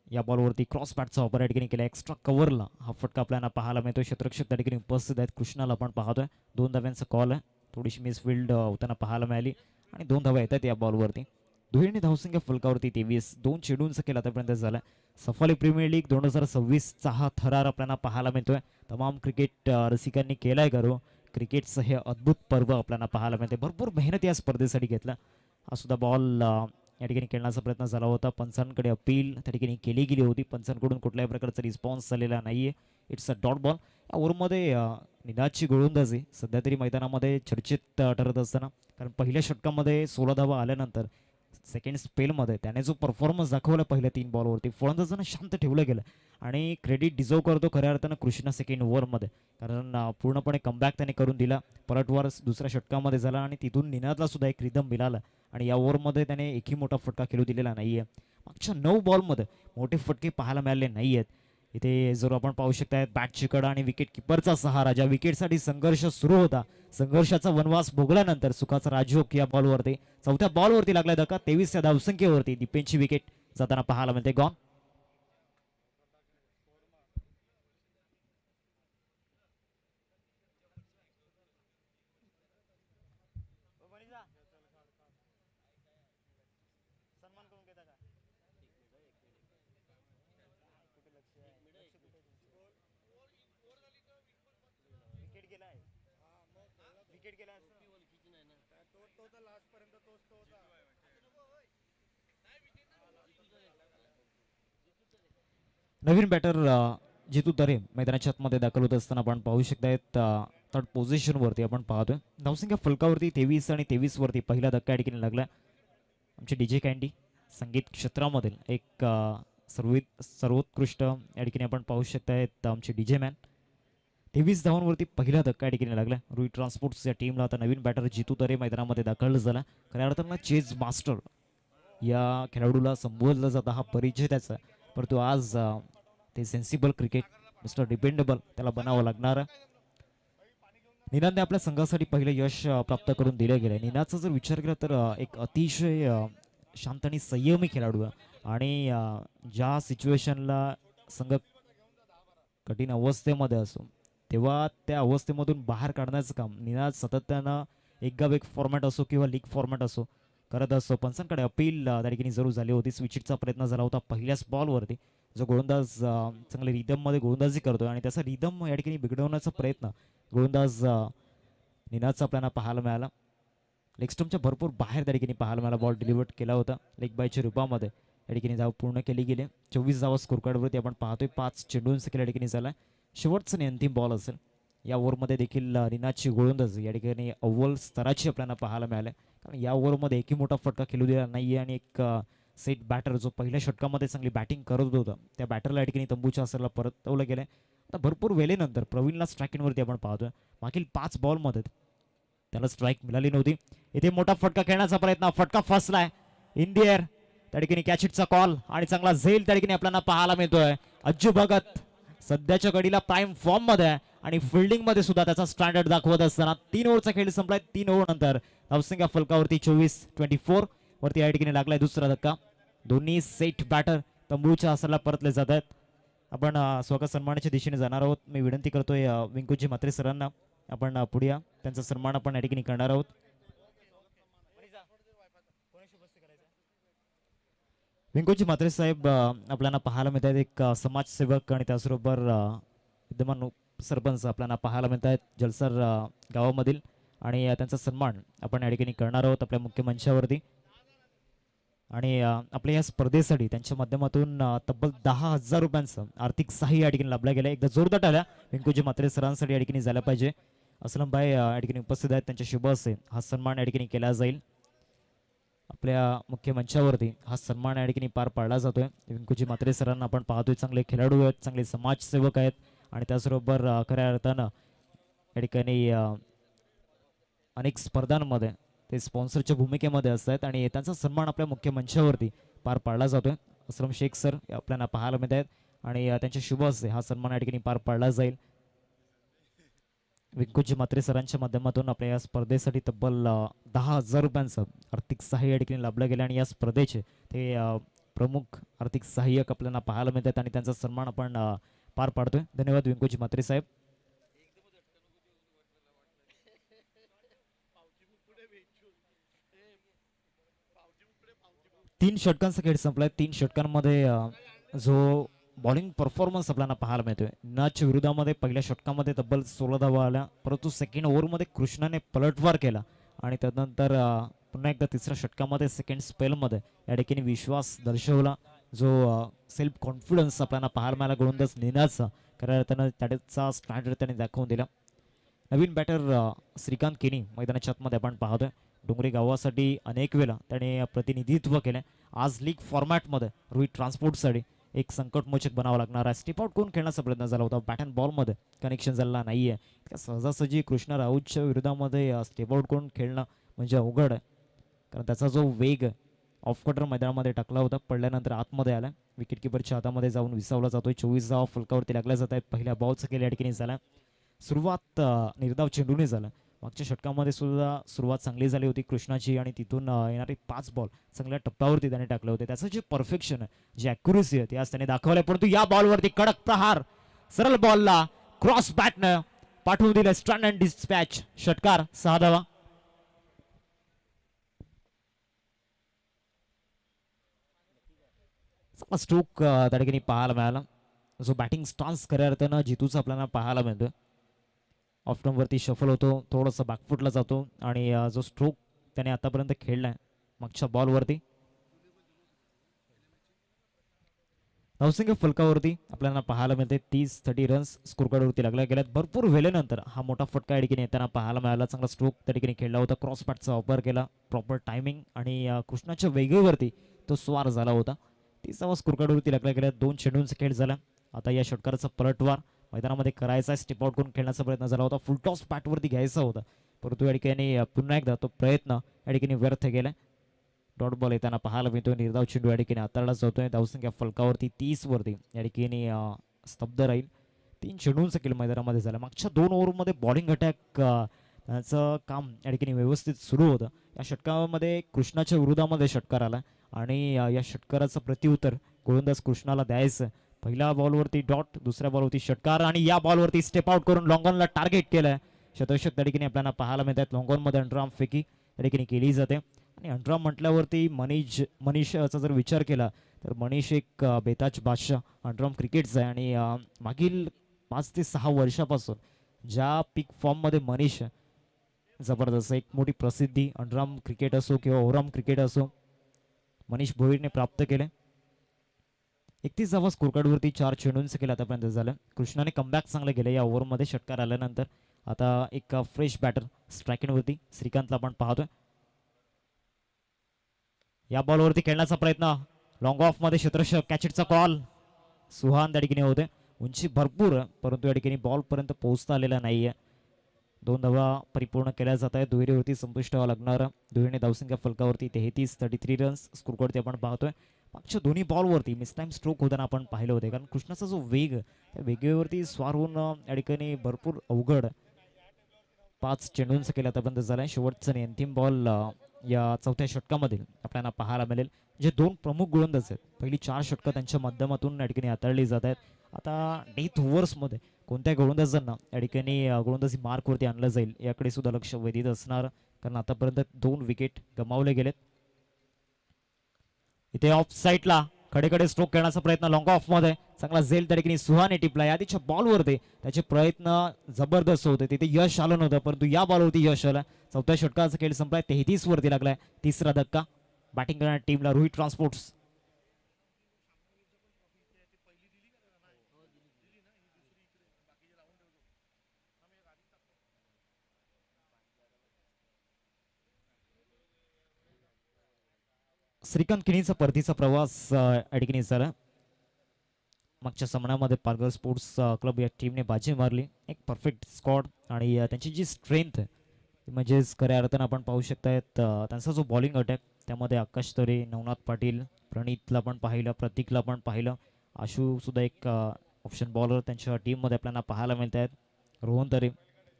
या बॉलवरती क्रॉस बॅटचा वापर या ठिकाणी केला. एक्स्ट्रा कव्हरला हा फटका आपल्याला पाहायला मिळतो. क्षेत्ररक्षक त्या ठिकाणी उपस्थित आहेत. कृष्णाला आपण पाहतोय. 2 धाव्यांचा कॉल आहे. थोडीशी मिसफिल्ड होताना पाहायला मिळाली आणि 2 धावा येतात या बॉलवरती. दुहेरी धावसंख्या फलकावरती 23. 2 चेंडूंचा खेळ आतापर्यंत झाला. सफाली प्रीमियर लीग 2026चा हा थरार आपल्याला पाहायला मिळतोय. तमाम क्रिकेट रसिकांनी केलाय करू. क्रिकेटचं हे अद्भुत पर्व आपल्याला पाहायला मिळते. भरपूर मेहनत या स्पर्धेसाठी घेतला. हा सुद्धा बॉल या ठिकाणी खेळण्याचा प्रयत्न झाला होता. पंचांकडे अपील त्या ठिकाणी केली गेली होती. पंचांकडून कुठल्याही प्रकारचा रिस्पॉन्स झालेला नाहीये. It's a dot ball. या ओव्हरमध्ये निनादची गोलंदाजी सध्या तरी मैदानामध्ये चर्चेत ठरत असताना, कारण पहिल्या षटकामध्ये 16 धावा आल्यानंतर सेकंड स्पेलमध्ये त्याने जो परफॉर्मन्स दाखवला पहिल्या 3 बॉलवरती, फलंदाजांना शांत ठेवलं गेलं आणि क्रेडिट डिझर्व करतो खऱ्या अर्थानं कृष्णा सेकंड ओव्हरमध्ये, कारण पूर्णपणे कमबॅक त्याने करून दिला. पलटवार दुसऱ्या षटकामध्ये झाला आणि तिथून निनादला सुद्धा एक रिदम मिळाला आणि या ओव्हरमध्ये त्याने एकही मोठा फटका खेळू दिलेला नाहीये. मागच्या 9 बॉलमध्ये मोठे फटके पाहायला मिळाले नाही आहेत. इथे जर आपण पाहू शकता बॅटची कडा आणि विकेट किपरचा सहारा, ज्या विकेटसाठी संघर्ष सुरू होता, संघर्षाचा वनवास भोगल्यानंतर सुखाचा राजयोग या बॉलवरती, चौथ्या बॉलवरती लागला धक्का. 23 या धावसंख्येवरती दीपेनची विकेट जाताना पाहायला मिळते. गॉन. नवीन बॅटर जितू तरे मैदानाच्या आतमध्ये दाखल होत असताना आपण पाहू शकतायत. थर्ड पोझिशनवरती आपण पाहतोय. धावसंख्या फलकावरती 23 आणि 23 वरती पहिला धक्का या ठिकाणी लागला. आमचे डीजे कॅन्डी संगीत क्षेत्रामधील एक सर्वोत्कृष्ट या ठिकाणी आपण पाहू शकतायत आमचे डीजे मॅन. 23 धावांवरती पहिला धक्का या ठिकाणी लागला. रोहित ट्रान्सपोर्ट्स या टीमला आता नवीन बॅटर जितू तरे मैदानामध्ये दाखल झाला. खऱ्या अर्थानं चेज मास्टर या खेळाडूला संबोधलं जातं, हा परिचय त्याचा. परंतु आज ते सेन्सिबल क्रिकेट, मिस्टर डिपेंडेबल त्याला बनावं लागणार. निनादने आपल्या संघासाठी पहिलं यश प्राप्त करून दिले गेले. निनादचा जर विचार केला तर एक अतिशय शांत आणि संयमी खेळाडू आहे. आणि ज्या सिच्युएशनला संघ कठीण अवस्थेमध्ये असो तेव्हा त्या अवस्थेमधून बाहेर काढण्याचं काम निनाद सातत्यानं एक फॉर्मॅट असो किंवा लीग फॉर्मॅट असो करत असतो. पंचांकडे अपील त्या ठिकाणी जरूर झाली होती. स्विचिटचा प्रयत्न झाला होता पहिल्याच बॉलवरती. जो गोलंदाज चांगले रिदममध्ये गोलंदाजी करतोय आणि त्याचा रिदम या ठिकाणी बिघडवण्याचा प्रयत्न गोलंदाज निनादचा आपल्याला पाहायला मिळाला. लेग स्टंपच्या भरपूर बाहेर त्या ठिकाणी पाहायला मिळाला. बॉल डिलिव्हर्ड केला होता लेग बायच्या रूपामध्ये. या ठिकाणी धाव पूर्ण केली गेली. 24 धावा स्कोर कार्डवरती आपण पाहतोय. 5 चेंडूंचा खेळ या ठिकाणी झाला. शेवटचा आणि अंतिम बॉल असेल. या ओव्हरमध्ये देखील निनादची गोलंदाज या ठिकाणी अव्वल स्तराची आपल्याला पाहायला मिळाले. कारण या ओव्हरमध्ये एकही मोठा फटका खेळू दिला नाही आणि एक सेट बॅटर जो पहिल्या षटकामध्ये चांगली बॅटिंग करत होता त्या बॅटरला या ठिकाणी तंबूच्या असरला परतवलं गेलं. आता भरपूर वेळेनंतर प्रवीणला स्ट्राईकिंगवरती आपण पाहतोय. मागील 5 बॉलमध्ये त्याला स्ट्राईक मिळाली नव्हती. इथे मोठा फटका खेळण्याचा प्रयत्न, फटका फसलाय इन दी एअर. त्या ठिकाणी कॅचिटचा कॉल आणि चांगला झेल त्या ठिकाणी आपल्याला पाहायला मिळतोय. अज्जू भगत सध्याच्या घडीला प्राईम फॉर्म मध्ये आहे आणि फिल्डिंग मध्ये सुद्धा त्याचा स्टँडर्ड दाखवत असताना 3 ओव्हरचा खेळ संपलाय. 3 ओव्हर नंतर धावसंख्या फलकावरती 24-24 वरती या ठिकाणी लागलाय दुसरा धक्का. दोन्ही सेट बॅटर तंबूच्या असरला परतले जात आहेत. आपण स्वागत सन्मानाच्या दिशेने जाणार आहोत. मी विनंती करतोय विंकुजी म्हात्रे सरांना आपण पुढे या. त्यांचा सन्मान आपण या ठिकाणी करणार आहोत. विंकुजी म्हात्रे साहेब आपल्याला पाहायला मिळत आहेत. एक समाजसेवक आणि त्याचबरोबर विद्यमान सरपंच आपल्याला पाहायला मिळत आहेत जलसर गावामधील. आणि त्यांचा सन्मान आपण या ठिकाणी करणार आहोत आपल्या मुख्य मंचावरती. आणि आपल्या या स्पर्धेसाठी त्यांच्या माध्यमातून तब्बल 10,000 रुपयांचं आर्थिक सहाय्य या ठिकाणी लाभलं गेलं. एकदा जोरदार टाळ्या विंकुजी म्हात्रे सरांसाठी या ठिकाणी झाल्या पाहिजे. असलम भाई या ठिकाणी उपस्थित आहेत. त्यांच्या शुभ हस्ते हा सन्मान या ठिकाणी केला जाईल. आपल्या मुख्य मंचावरती हा सन्मान या ठिकाणी पार पाडला जातोय. विंकुजी म्हात्रे सरांना आपण पाहतोय चांगले खेळाडू आहेत, चांगले समाजसेवक आहेत आणि त्याचबरोबर खऱ्या अर्थानं या ठिकाणी अनेक स्पर्धांमध्ये ते स्पॉन्सरच्या भूमिकेमध्ये असतात आणि त्यांचा सन्मान आपल्या मुख्य मंचावरती पार पाडला जातोय. असलम शेख सर आपल्याला पाहायला मिळत आहेत आणि त्यांच्या शुभ हस्ते हा सन्मान या ठिकाणी पार पाडला जाईल. विंकुजी म्हात्रे सरांच्या माध्यमातून आपल्या या स्पर्धेसाठी तब्बल 10,000 रुपयांचं आर्थिक सहाय्य या ठिकाणी लाभलं गेलं आणि या स्पर्धेचे ते प्रमुख आर्थिक सहाय्यक आपल्याला पाहायला मिळतात आणि त्यांचा सन्मान आपण पार पाडतोय. धन्यवाद विंकुजी म्हात्रे साहेब. 3 षटकांचा खेळ संपलाय. 3 षटकांमध्ये जो बॉलिंग परफॉर्मन्स आपल्याला पाहायला मिळतोय. नाच विरोधामध्ये पहिल्या षटकामध्ये तब्बल 16 धावा आल्या, परंतु सेकंड ओव्हरमध्ये कृष्णाने पलटवार केला आणि त्यानंतर पुन्हा एकदा तिसऱ्या षटकामध्ये सेकंड स्पेलमध्ये या ठिकाणी विश्वास दर्शवला. जो सेल्फ कॉन्फिडन्स आपल्याला पाहायला मिळाला गोलंदाज निनादचा. खऱ्या अर्थानं त्याचा स्टँडर्ड त्याने दाखवून दिला. नवीन बॅटर श्रीकांत केनी मैदानाच्या आतमध्ये आपण पाहतोय. डोंगरी गावासाठी अनेक वेळा त्याने प्रतिनिधित्व केलं. आज लीग फॉर्मॅटमध्ये रोहित ट्रान्सपोर्टसाठी एक संकटमोचक बनावं लागणार आहे. स्टेप आउट कोण खेळण्याचा प्रयत्न झाला होता, बॅट अँड बॉलमध्ये कनेक्शन झालेला नाहीये. सहजासहजी कृष्णा राऊतच्या विरोधामध्ये स्टेप आउट कोण खेळणं म्हणजे अवघड आहे. कारण त्याचा जो वेग ऑफ कटर मैदानामध्ये टाकला होता, पडल्यानंतर आतमध्ये आला, विकेट किपरच्या हातामध्ये जाऊन विसावला जातोय. 24 धावा फलकावरती लागल्या जात आहेत. पहिल्या बॉलचा खेळ या ठिकाणी झाला. सुरुवात निर्धाव चेंडूने झाला. मागच्या षटकामध्ये सुद्धा सुरुवात चांगली झाली होती कृष्णाची आणि तिथून येणारे 5 बॉल चांगल्या टप्प्यावरती त्याने टाकले होते. त्याचं जे परफेक्शन आहे, जी ॲक्युरेसी आहे, ती आज त्याने दाखवलंय. परंतु या बॉलवरती कडक प्रहार, सरळ बॉलला क्रॉस बॅटनं पाठवून दिलं. स्टन अँड डिस्पॅच, षटकार, 6 धावा. स्ट्रोक त्या ठिकाणी पाहायला मिळाला. जो बॅटिंग स्टान्स खऱ्या अर्थानं जितूचा आपल्याला पाहायला मिळतोय. ऑफटॉनवरती शफल होतो, थोडंसं बॅकफुटला जातो आणि जो स्ट्रोक त्याने आतापर्यंत खेळलाय मागच्या बॉलवरती धावसंख्या फलकावरती आपल्याला पाहायला मिळते. 30 रन्स स्कोर कार्डवरती लागल्या गेल्यात. भरपूर वेळेनंतर हा मोठा फटका या ठिकाणी येताना पाहायला मिळाला. चांगला स्ट्रोक त्या ठिकाणी खेळला होता. क्रॉस बॅटचा वापर केला, प्रॉपर टायमिंग आणि कृष्णाच्या वेगेवरती तो स्वार झाला होता. 30 स्कोर कार्डवरती लागल्या गेल्या. 2 चेंडूंचा खेळ झाला. आता या षटकाराचा पलटवार मैदानामध्ये करायचा. स्टेप आउट करून खेळण्याचा प्रयत्न झाला होता, फुल टॉस बॅटवरती घ्यायचा होता, परंतु या ठिकाणी पुन्हा एकदा तो प्रयत्न या ठिकाणी व्यर्थ गेलाय. डॉट बॉल येताना पाहायला मिळतोय. निर्धाव चेंडू या ठिकाणी हाताळला जातोय. धावसंख्या फलकावरती 30 वरती या ठिकाणी स्तब्ध राहील. 3 चेंडूंचा खेळ मैदानामध्ये झाला. मागच्या 2 ओव्हरमध्ये बॉलिंग अटॅक त्याचं काम या ठिकाणी व्यवस्थित सुरू होतं. या षटकामध्ये कृष्णाच्या विरोधामध्ये षटकार आला आणि या षटकाराचं प्रत्युत्तर गोलंदाज कृष्णाला द्यायचं. पहिल्या बॉलवरती डॉट, दुसऱ्या बॉलवरती षटकार आणि या बॉलवरती स्टेप आउट करून लॉंगॉनला टार्गेट केलंय. शतविषक त्या ठिकाणी आपल्याला पाहायला मिळत आहेत. लॉंगॉनमध्ये अंडरआर्म फेकी त्या ठिकाणी केली जाते आणि अंडरआर्म म्हटल्यावरती मनीषचा जर विचार केला तर मनीष एक बेताज बादशाह अंडरआर्म क्रिकेटचा आहे आणि मागील 5 ते 6 वर्षापासून ज्या पीक फॉर्ममध्ये मनीष जबरदस्त एक मोठी प्रसिद्धी अंडरआर्म क्रिकेट असो किंवा ओव्हरआर्म क्रिकेट असो मनीष भोईरने प्राप्त केले. 31 धावा स्कोरकार्डवरती 4 चेंडूंचं केलं आतापर्यंत झालं. कृष्णाने कमबॅक चांगलं केलं या ओव्हरमध्ये षटकार आल्यानंतर. आता एक फ्रेश बॅटर स्ट्रायकिंगवरती श्रीकांतला आपण पाहतोय. या बॉलवरती खेळण्याचा प्रयत्न लॉंग ऑफ मध्ये क्षेत्ररक्षक कॅचेटचा कॉल सुहान त्या ठिकाणी होते. उंची भरपूर परंतु या ठिकाणी बॉल पर्यंत पोहोचता आलेला नाहीये. 2 धावा परिपूर्ण केल्या जात आहेत. दुहेरीवरती संपुष्ट लागणार. दुहेरीने धावसंख्या फलकावरती 33 रन्स स्कोरवरती आपण पाहतोय. मागच्या दोन्ही बॉलवरती मिस टाइम स्ट्रोक होताना आपण पाहिलं होते कारण कृष्णाचा जो वेग त्या वेगेवरती स्वार होऊन या ठिकाणी भरपूर अवघड 5 चेंडूंचं केलं आतापर्यंत झालंय. शेवटचा आणि अंतिम बॉल या चौथ्या षटकामधील आपल्याला पाहायला मिळेल. जे 2 प्रमुख गोलंदाज आहेत पहिली 4 षटकं त्यांच्या माध्यमातून या ठिकाणी हाताळली जात आहेत. आता डेथ ओव्हर्समध्ये कोणत्या गोलंदाजांना या ठिकाणी गोलंदाजी मार्कवरती आणलं जाईल याकडे सुद्धा लक्ष वेधित असणार कारण आतापर्यंत 2 विकेट गमावले गेलेत. इथे ऑफ साईडला खडेकडे स्ट्रोक करण्याचा प्रयत्न लॉंग ऑफ मध्ये चांगला झेल त्या ठिकाणी सुहाने टिपला. आधीच्या बॉलवरती त्याचे प्रयत्न जबरदस्त होते तिथे यश आलं नव्हतं परंतु या बॉलवरती यश आलं. चौथ्या षटकाचा खेळ संपलाय. 33 वरती लागलाय. तिसरा धक्का बॅटिंग करणाऱ्या टीमला रोहित ट्रान्सपोर्ट्स. श्रीकांत किनीचा परतीचा प्रवास या ठिकाणी झाला. मागच्या सामन्यामध्ये पालघर स्पोर्ट्स क्लब या टीमने बाजी मारली. एक परफेक्ट स्क्वॉड आणि त्यांची जी स्ट्रेंथ आहे म्हणजेच खऱ्या अर्थानं आपण पाहू शकतायत त्यांचा जो बॉलिंग अटॅक त्यामध्ये आकाश तरे, नवनाथ पाटील, प्रणितला पण पाहिलं, प्रतीकला पण पाहिलं, आशू सुद्धा एक ऑप्शन बॉलर त्यांच्या टीममध्ये आपल्याला पाहायला मिळत आहेत. रोहन तरे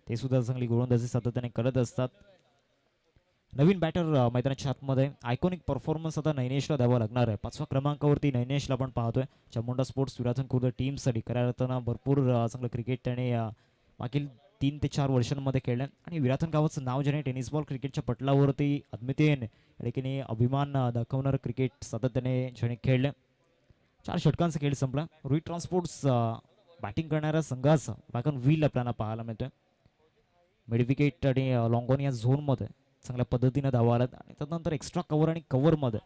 ते सुद्धा चांगली गोलंदाजी सातत्याने करत असतात. नवीन बॅटर मैदानाच्या आतमध्ये आयकॉनिक परफॉर्मन्स आता नैनेशला द्यावा लागणार आहे. 5व्या क्रमांकावरती नैनेशला आपण पाहतोय. चामुंडा स्पोर्ट्स विराथन खुर्द टीमसाठी खऱ्या अर्थानं भरपूर चांगलं क्रिकेट त्याने मागील 3 ते 4 वर्षांमध्ये खेळलं आणि विराथन गावाचं नाव ज्याने टेनिस बॉल क्रिकेटच्या पटलावरती अद्वितीय ठिकाणी अभिमान दाखवणारं क्रिकेट सातत्याने ज्याने खेळलं. 4 षटकांचा खेळ संपला. रोहित ट्रान्सपोर्ट्स बॅटिंग करणाऱ्या संघाचा बॅकन व्हील आपल्याला पाहायला मिळतोय. मिड विकेट आणि लॉंगॉन या झोनमध्ये चांगल्या पद्धतीनं धावा आल्यात आणि त्यानंतर एक्स्ट्रा कव्हर आणि कव्हरमध्ये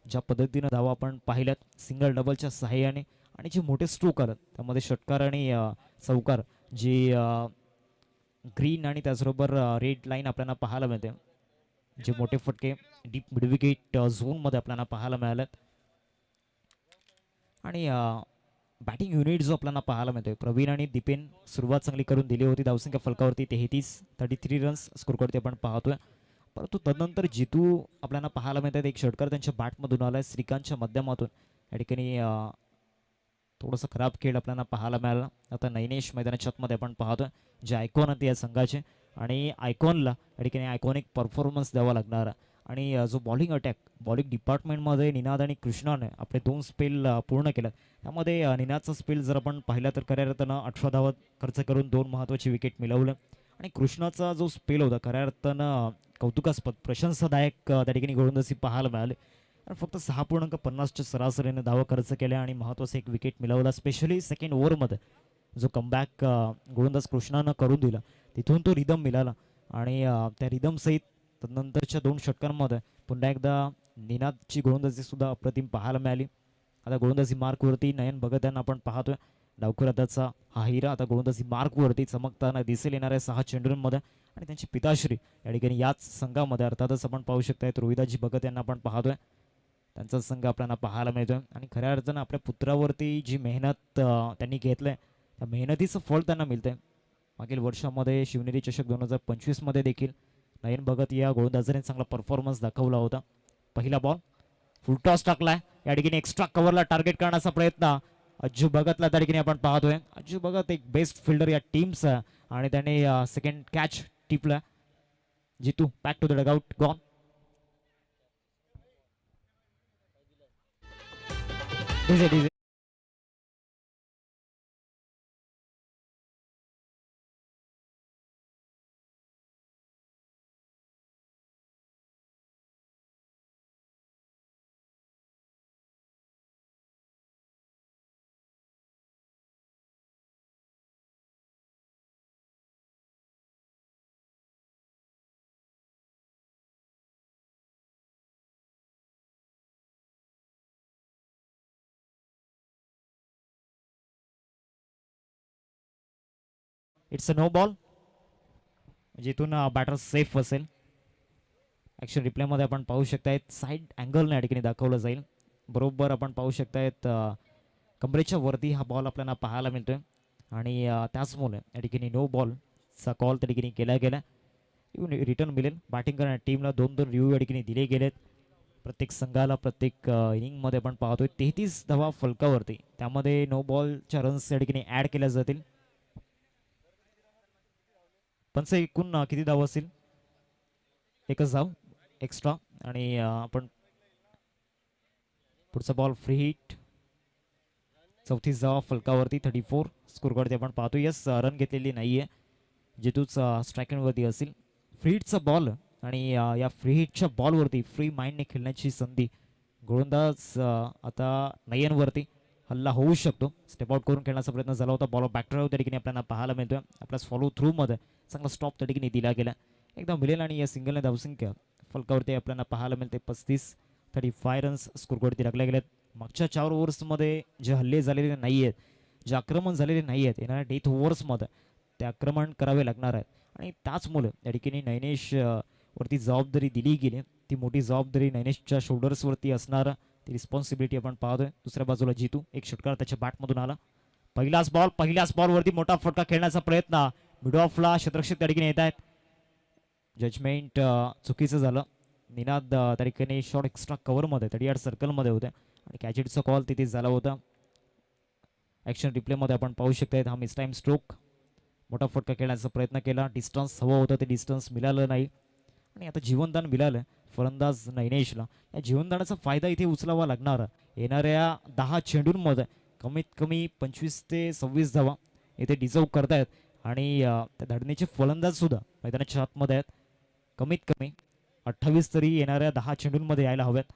ज्या पद्धतीनं धावा आपण पाहिल्यात सिंगल डबलच्या सहाय्याने आणि जे मोठे स्ट्रोक आलं त्यामध्ये षटकार आणि चौकार जी ग्रीन आणि त्याचबरोबर रेड लाईन आपल्याला पाहायला मिळते. जे मोठे फटके डीप मिड विकेट झोनमध्ये आपल्याला पाहायला मिळाल्यात आणि बॅटिंग युनिट जो आपल्याला पाहायला मिळतोय प्रवीण आणि दीपेन सुरुवात चांगली करून दिली होती. धावसंख्या फलकावरती 33 रन्स स्कोरवरती आपण पाहतोय. परंतु तदनंतर जितू आपल्याला पाहायला मिळतात. एक षटकार त्यांच्या बॅटमधून आलाय श्रीकांतच्या माध्यमातून या ठिकाणी थोडंसं खराब खेळ आपल्याला पाहायला मिळाला. आता नैनेश मैदानाच्या आतमध्ये आपण पाहतोय जे आयकॉन आहेत या संघाचे आणि आयकॉनला या ठिकाणी आयकॉनिक परफॉर्मन्स द्यावा लागणार आणि जो बॉलिंग अटॅक बॉलिंग डिपार्टमेंटमध्ये निनाद आणि कृष्णाने आपले 2 स्पेल पूर्ण केल्यात. त्यामध्ये निनादचा स्पेल जर आपण पाहिला तर खऱ्या अर्थानं 18 धावा खर्च करून 2 महत्त्वाची विकेट मिळवलं आणि कृष्णाचा जो स्पेल होता खऱ्या अर्थानं कौतुकास्पद प्रशंसादायक त्या ठिकाणी गोलंदाजी पाहायला मिळाले. फक्त 6.50च्या सरासरीने धावा खर्च केल्या आणि महत्त्वाचा एक विकेट मिळवला. स्पेशली सेकंड ओव्हरमध्ये जो कमबॅक गोलंदाज कृष्णानं करून दिला तिथून तो रिदम मिळाला आणि त्या रिदमसहित तदनंतरच्या 2 षटकांमध्ये पुन्हा एकदा निनादची गोलंदाजी सुद्धा अप्रतिम पाहायला मिळाली. आता गोलंदाजी मार्कवरती नयन भगत यांना आपण पाहतोय. डावखुरादाचा हा हिरा आता गोलंदाजी मार्कवरती चमकताना दिसेल येणाऱ्या 6 चेंडूंमध्ये आणि त्यांची पिताश्री या ठिकाणी याच संघामध्ये अर्थातच आपण पाहू शकताय रोहिदाजी भगत यांना आपण पाहतोय. त्यांचा संघ आपल्याला पाहायला मिळतोय आणि खऱ्या अर्थानं आपल्या पुत्रावरती जी मेहनत त्यांनी घेतलंय त्या मेहनतीचं फळ त्यांना मिळतंय. मागील वर्षामध्ये शिवनेरी चषक 2025 मध्ये देखील नयन भगत या गोलंदाजाने चांगला परफॉर्मन्स दाखवला होता. पहिला बॉल फुल टॉस टाकलाय या ठिकाणी एक्स्ट्रा कव्हरला टार्गेट करण्याचा प्रयत्न अज्जू भगतला त्या ठिकाणी आपण पाहतोय. अज्जू भगत एक बेस्ट फिल्डर या टीमचा आणि त्याने सेकंड कॅच टिपला. Jitu back to the dugout gone. DJ DJ it's a no ball. जिथून बॅटर सेफ असेल. ॲक्शन रिप्लेमध्ये आपण पाहू शकतायत साईड अँगलने या ठिकाणी दाखवलं जाईल. बरोबर आपण पाहू शकतायत कमरेच्या वरती हा बॉल आपल्याला पाहायला मिळतोय आणि त्याचमुळे या ठिकाणी नो बॉलचा कॉल त्या ठिकाणी केला गेला. रिटर्न मिळेल. बॅटिंग करणाऱ्या टीमला 2-2 रिव्ह्यू या ठिकाणी दिले गेलेत. प्रत्येक संघाला प्रत्येक इनिंगमध्ये आपण पाहतोय 33 धावा फलकावरती. त्यामध्ये नो बॉलच्या रन्स या ठिकाणी ॲड केल्या जातील. पंच एकूण किती धावा असतील? एकच धाव एक्स्ट्रा आणि आपण पुढचा बॉल फ्री हिट. 34 धावा फलकावरती 34 स्कोरवरती आपण पाहतो. यस रन घेतलेली नाहीये. जितूच स्ट्रायकिंगवरती असेल. फ्री हिटचा बॉल आणि या फ्री हिटच्या बॉलवरती फ्री माइंडने खेळण्याची संधी गोलंदाज आता नयनवरती हल्ला होऊ शकतो. स्टेप आउट करून खेळण्याचा प्रयत्न झाला होता. बॉल बॅकड्राईव्ह त्या ठिकाणी आपल्याला पाहायला मिळतोय. आपल्या फॉलो थ्रूमध्ये चांगला स्टॉप त्या ठिकाणी दिला गेला. एकदा मिळेल आणि या सिंगलने धावसंख्या फलकावरती आपल्याला पाहायला मिळते 35 रन्स स्कोरवरती टाकले गेलेत. मागच्या 4 ओव्हर्समध्ये जे हल्ले झालेले नाही आहेत, जे आक्रमण झालेले नाही आहेत, येणाऱ्या डेथ ओव्हर्समध्ये ते आक्रमण करावे लागणार आहेत आणि त्याचमुळे या ठिकाणी नैनेश वरती जबाबदारी दिली गेली. ती मोठी जबाबदारी नैनेशच्या शोल्डर्सवरती असणार ती रिस्पॉन्सिबिलिटी आपण पाहतोय. दुसऱ्या बाजूला जितू एक षटकार त्याच्या बॅटमधून आला. पहिल्याच बॉलवरती मोठा फटका खेळण्याचा प्रयत्न मिड ऑफला क्षेत्ररक्षक त्या ठिकाणी येत आहेत. जजमेंट चुकीचं झालं. निनाद त्या ठिकाणी शॉट एक्स्ट्रा कव्हरमध्ये 38 सर्कलमध्ये होते आणि कॅचेटचा कॉल तिथे झाला होता. ॲक्शन रिप्लेमध्ये आपण पाहू शकता हा मिस टाईम स्ट्रोक. मोठा फटका खेळण्याचा प्रयत्न केला. डिस्टन्स हवं होतं ते डिस्टन्स मिळालं नाही आणि आता जीवनदान मिळालं फलंदाज नैनेशला. या जीवनदानाचा फायदा इथे उचलावा लागणार. येणाऱ्या 10 चेंडूंमध्ये कमीत कमी 25 ते 26 धावा इथे डिझर्व करतायत आणि त्या धडणीचे फलंदाज सुद्धा मैदानाच्या आतमध्ये आहेत. कमीत कमी 28 तरी येणाऱ्या 10 चेंडूंमध्ये यायला हव्यात.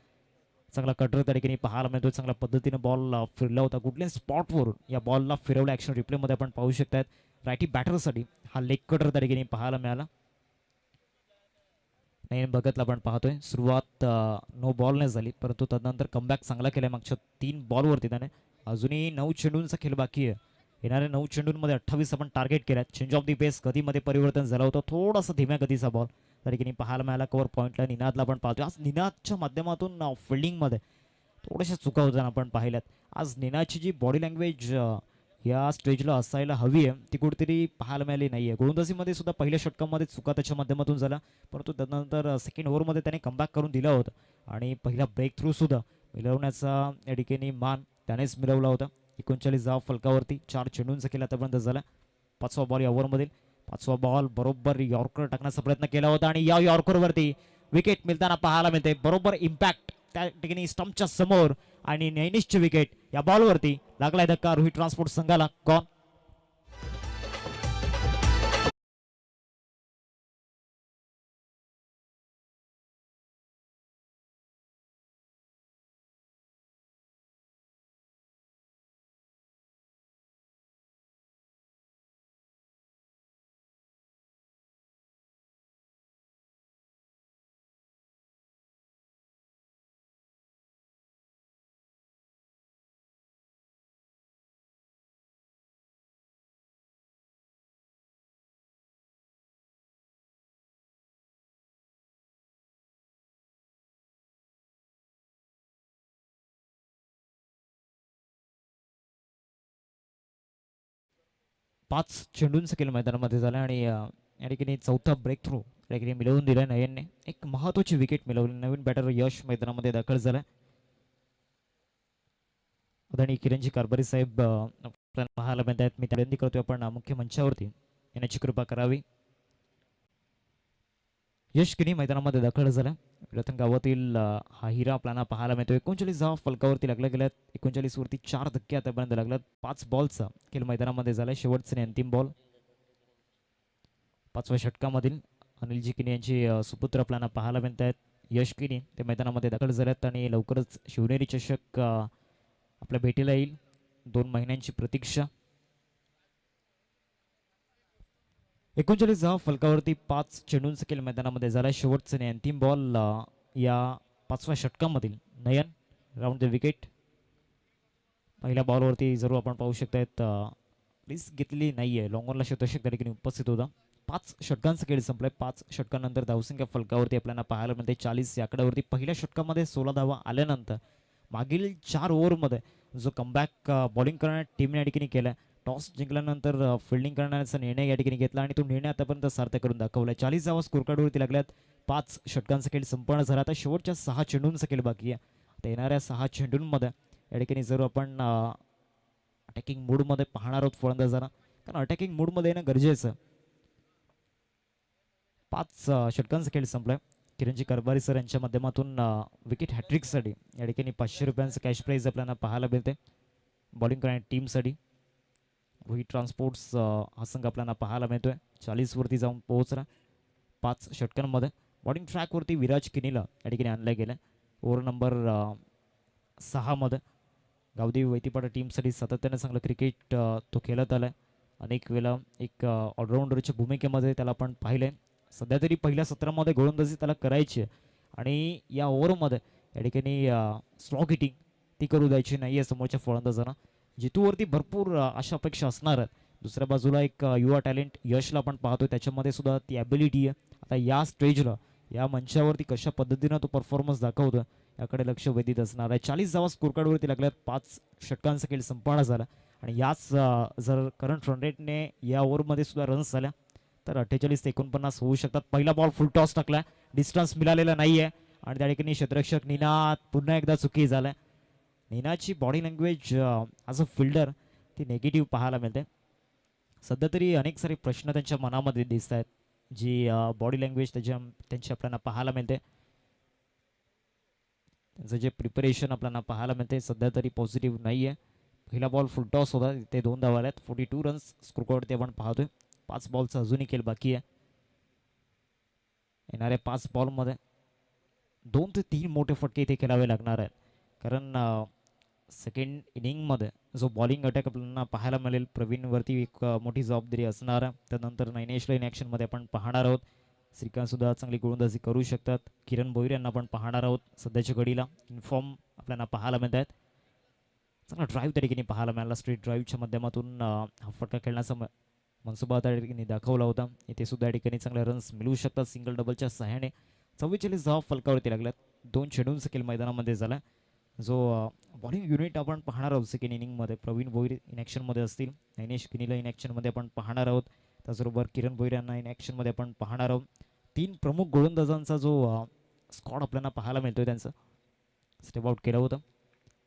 चांगला कटर त्या ठिकाणी पाहायला मिळतो. चांगल्या पद्धतीने बॉल फिरला होता. कुठल्याही स्पॉटवरून या बॉलला फिरवलं. ॲक्शन रिप्लेमध्ये आपण पाहू शकतात रायटी बॅटरसाठी हा लेग कटर त्या ठिकाणी पाहायला मिळाला. नयन भगतला आपण पाहतोय. सुरुवात नो बॉलने झाली परंतु तदनंतर कमबॅक चांगला केलाय. मागच्या 3 बॉलवरती त्याने अजूनही 9 चेंडूंचा खेळ बाकी आहे. येणाऱ्या 9 चेंडूंमध्ये 28 आपण टार्गेट केल्या. चेंज ऑफ दी पेस गतीमध्ये परिवर्तन झालं होतं. थोडासा धीम्या गतीचा बॉल त्या ठिकाणी पाहायला मिळाला. कव्हर पॉईंटला निनादला आपण पाहतोय. आज निनादच्या माध्यमातून फिल्डिंगमध्ये थोड्याशा चुका होताना आपण पाहिल्यात. आज निनादची जी बॉडी लँग्वेज या स्टेजला असायला हवी आहे ती कुठेतरी पाहायला मिळाली नाही आहे. गोलंदाजीमध्ये सुद्धा पहिल्या षटकामध्ये चुका त्याच्या माध्यमातून झाला परंतु त्यानंतर सेकंड ओव्हरमध्ये त्याने कमबॅक करून दिला होता आणि पहिला ब्रेक थ्रू सुद्धा मिळवण्याचा या ठिकाणी मान त्यानेच मिळवला होता. 39 धावा फलकावरती 4 चेंडूंचा केला आतापर्यंत झाला. 5वा बॉल या ओव्हरमधील 5वा बॉल बरोबर यॉर्कर टाकण्याचा प्रयत्न केला होता आणि या यॉर्करवरती विकेट मिळताना पाहायला मिळते. बरोबर इम्पॅक्ट त्या ठिकाणी स्टंपच्या समोर आणि नैनिशची विकेट या बॉलवरती लागलाय धक्का. रोहित ट्रान्सपोर्ट संघाला गॉन. पाच चेंडूंचं केलं मैदानामध्ये झालं आणि या ठिकाणी चौथा ब्रेक थ्रू या मिळवून दिलाय नयनने. एक महत्वाची विकेट मिळवली. नवीन बॅटर यश मैदानामध्ये दाखल झालाय. आदरणीय किरणजी कारभारी साहेब आपल्याला पाहायला मिळत आहेत. मी विनंती करतोय आपण मुख्य मंचावरती येण्याची कृपा करावी. यश किनी मैदानामध्ये दाखल झाला. रतन गावातील हा हिरा आपल्याला पाहायला मिळतो. 39 धावा फलकावरती लागल्या गेल्यात. 39 वरती 4 धक्के आतापर्यंत लागल्यात. 5 बॉलचा खेळ मैदानामध्ये झालाय. शेवटचे अंतिम बॉल. 5व्या षटकामधील अनिलजी किनी यांची सुपुत्र आपल्याला पाहायला मिळत आहेत. यश किनी ते मैदानामध्ये दाखल झाल्यात आणि लवकरच शिवनेरी चषक आपल्या भेटीला येईल. 2 महिन्यांची प्रतीक्षा. 39 धावा फलकावरती 5 चेंडूंचा खेळ मैदानामध्ये झाला. शेवटचा आणि अंतिम बॉल या 5व्या षटकामधील नयन राऊंड द विकेट. पहिल्या बॉलवरती जरूर आपण पाहू शकतायत रिस्क घेतलेली नाही आहे. लॉंग ऑनला शतक त्या ठिकाणी उपस्थित होता. 5 षटकांचा खेळ संपलाय. 5 षटकांनंतर धावसंख्या फलकावरती आपल्याला पाहायला मिळते 40 या आकड्यावरती. पहिल्या षटकामध्ये 16 धावा आल्यानंतर मागील 4 ओव्हरमध्ये जो कमबॅक बॉलिंग करणाऱ्या टीमने या ठिकाणी केला. टॉस जिंकल्यानंतर फिल्डिंग करण्याचा निर्णय या ठिकाणी घेतला आणि तो निर्णय आतापर्यंत सार्थ करून दाखवला. 40 धावा स्कोर कार्डवरती लागल्यात. 5 षटकांचा खेळ संपन्न झाला. आता शेवटच्या 6 चेंडूंचा खेळ बाकी आहे. आता येणाऱ्या 6 चेंडूंमध्ये या ठिकाणी जर आपण अटॅकिंग मूडमध्ये पाहणार आहोत फलंदाजांना, कारण अटॅकिंग मूडमध्ये येणं गरजेचं. 5 षटकांचा खेळ संपलाय. किरणजी कारभारी सर यांच्या माध्यमातून विकेट हॅट्रिकसाठी या ठिकाणी 500 रुपयांचं कॅश प्राईज आपल्याला पाहायला मिळते. बॉलिंग करणाऱ्या टीमसाठी रोहित ट्रान्सपोर्ट्स हा संघ आपल्याला पाहायला मिळतोय. 40 वरती जाऊन पोहोचला. 5 षटकांमध्ये बॉलिंग ट्रॅकवरती विराज किनीला या ठिकाणी आणलं गेलं. ओव्हर नंबर 6 मध्ये गावदेवी वैतीपाडा टीमसाठी सातत्याने चांगलं क्रिकेट तो खेळत आलाय. अनेक वेळा एक ऑलराऊंडरच्या भूमिकेमध्ये त्याला आपण पाहिलंय. सध्या तरी पहिल्या सत्रामध्ये गोलंदाजी त्याला करायची आहे आणि या ओव्हरमध्ये या ठिकाणी स्लॉग हिटिंग ती करू द्यायची नाही आहे समोरच्या फलंदाजांना. जितूवरती भरपूर अशा अपेक्षा असणार आहेत. दुसऱ्या बाजूला एक युवा टॅलेंट यशला आपण पाहतोय, त्याच्यामध्ये सुद्धा ती ॲबिलिटी आहे. आता या स्टेजला या मंचावरती कशा पद्धतीनं तो परफॉर्मन्स दाखवतो याकडे लक्ष वेधित असणार आहे. 40 धावा स्कोर कार्डवरती लागल्यात. 5 षटकांचा खेळ संपन्न झाला आणि याच जर करंट रन रेटने या ओव्हरमध्ये सुद्धा रन्स झाल्या तर 48 ते 49 होऊ शकतात. पहिला बॉल फुल टॉस टाकला. डिस्टन्स मिळालेला नाही आहे आणि त्या ठिकाणी क्षेत्ररक्षक निनाद पुन्हा एकदा चुकी झालाय. निनाची body language as a fielder ती नेगेटिव्ह पाहायला मिळते. सध्या तरी अनेक सारे प्रश्न त्यांच्या मनामध्ये दिसत आहेत. जी बॉडी लँग्वेज त्यांची आपल्याला पाहायला मिळते. त्यांचं जे प्रिपरेशन आपल्याला पाहायला मिळते सध्या तरी पॉझिटिव्ह नाही आहे. पहिला बॉल फुल टॉस होता, ते 2 धावा आल्यात. 42 रन्स स्कोरवरती आपण पाहतोय. 5 बॉलचा अजूनही खेळ बाकी आहे. येणाऱ्या 5 बॉलमध्ये 2 ते 3 मोठे फटके इथे खेळावे लागणार आहेत. कारण सेकंड इनिंगमध्ये जो बॉलिंग अटॅक आपल्याला पाहायला मिळेल प्रवीणवरती एक मोठी जबाबदारी असणार आहे. त्यानंतर नैनेशला इन ॲक्शनमध्ये आपण पाहणार आहोत. श्रीकांतसुद्धा चांगली गोलंदाजी करू शकतात. किरण भोईर यांना आपण पाहणार आहोत. सध्याच्या घडीला इन्फॉर्म आपल्याला पाहायला मिळत आहेत. चांगला ड्राईव्ह त्या ठिकाणी पाहायला मिळाला. स्ट्रेट ड्राईव्हच्या माध्यमातून हा फटका खेळण्याचा मनसुबा त्या ठिकाणी दाखवला होता. इथे सुद्धा या ठिकाणी चांगले रन्स मिळू शकतात सिंगल डबलच्या सहाय्याने. 44 धावा फलकावरती लागल्यात. 2 चेंडूंचा खेळ मैदानामध्ये झाला. जो बॉलिंग युनिट आपण पाहणार आहोत सेकंड इनिंगमध्ये प्रवीण भोईर इन ॲक्शनमध्ये असतील. नैनेश किनीला इन ॲक्शनमध्ये आपण पाहणार आहोत. त्याचबरोबर किरण भोईर यांना इन ॲक्शनमध्ये आपण पाहणार आहोत. 3 प्रमुख गोलंदाजांचा जो स्क्वॉड आपल्याला पाहायला मिळतोय त्यांचं स्टेप आउट केलं होतं.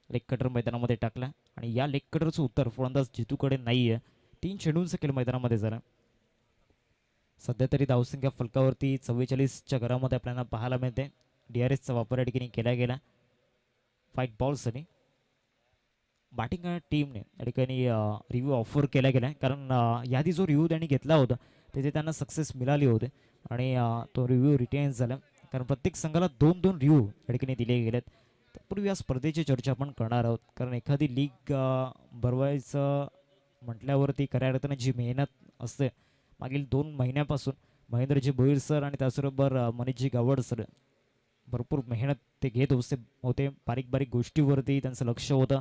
लेग कटर मैदानामध्ये टाकला आणि या लेग कटरचं उत्तर फलंदाज जितूकडे नाही आहे. 3 चेंडूंचा खेळ मैदानामध्ये झाला. सध्या तरी धावसंख्या फलकावरती 44च्या घरामध्ये आपल्याला पाहायला मिळते. DRSचा वापर या ठिकाणी केला गेला. 5 बॉल्सनी बॅटिंग टीमने या ठिकाणी रिव्ह्यू ऑफर केला गेला आहे. कारण याआधी जो रिव्ह्यू त्यांनी घेतला होता तिथे त्यांना सक्सेस मिळाली होते आणि तो रिव्ह्यू रिटेन झाला. कारण प्रत्येक संघाला 2-2 रिव्ह्यू या ठिकाणी दिले गेलेत. तत्पूर्वी या स्पर्धेची चर्चा आपण करणार आहोत. कारण एखादी लीग भरवायचं म्हटल्यावरती खऱ्या अर्थाने जी मेहनत असते मागील 2 महिन्यापासून महेंद्रजी भोईर सर आणि त्याचबरोबर मनीषजी गावड सर भरपूर मेहनत ते घेत होते. बारीक बारीक गोष्टीवरती त्यांचं लक्ष होतं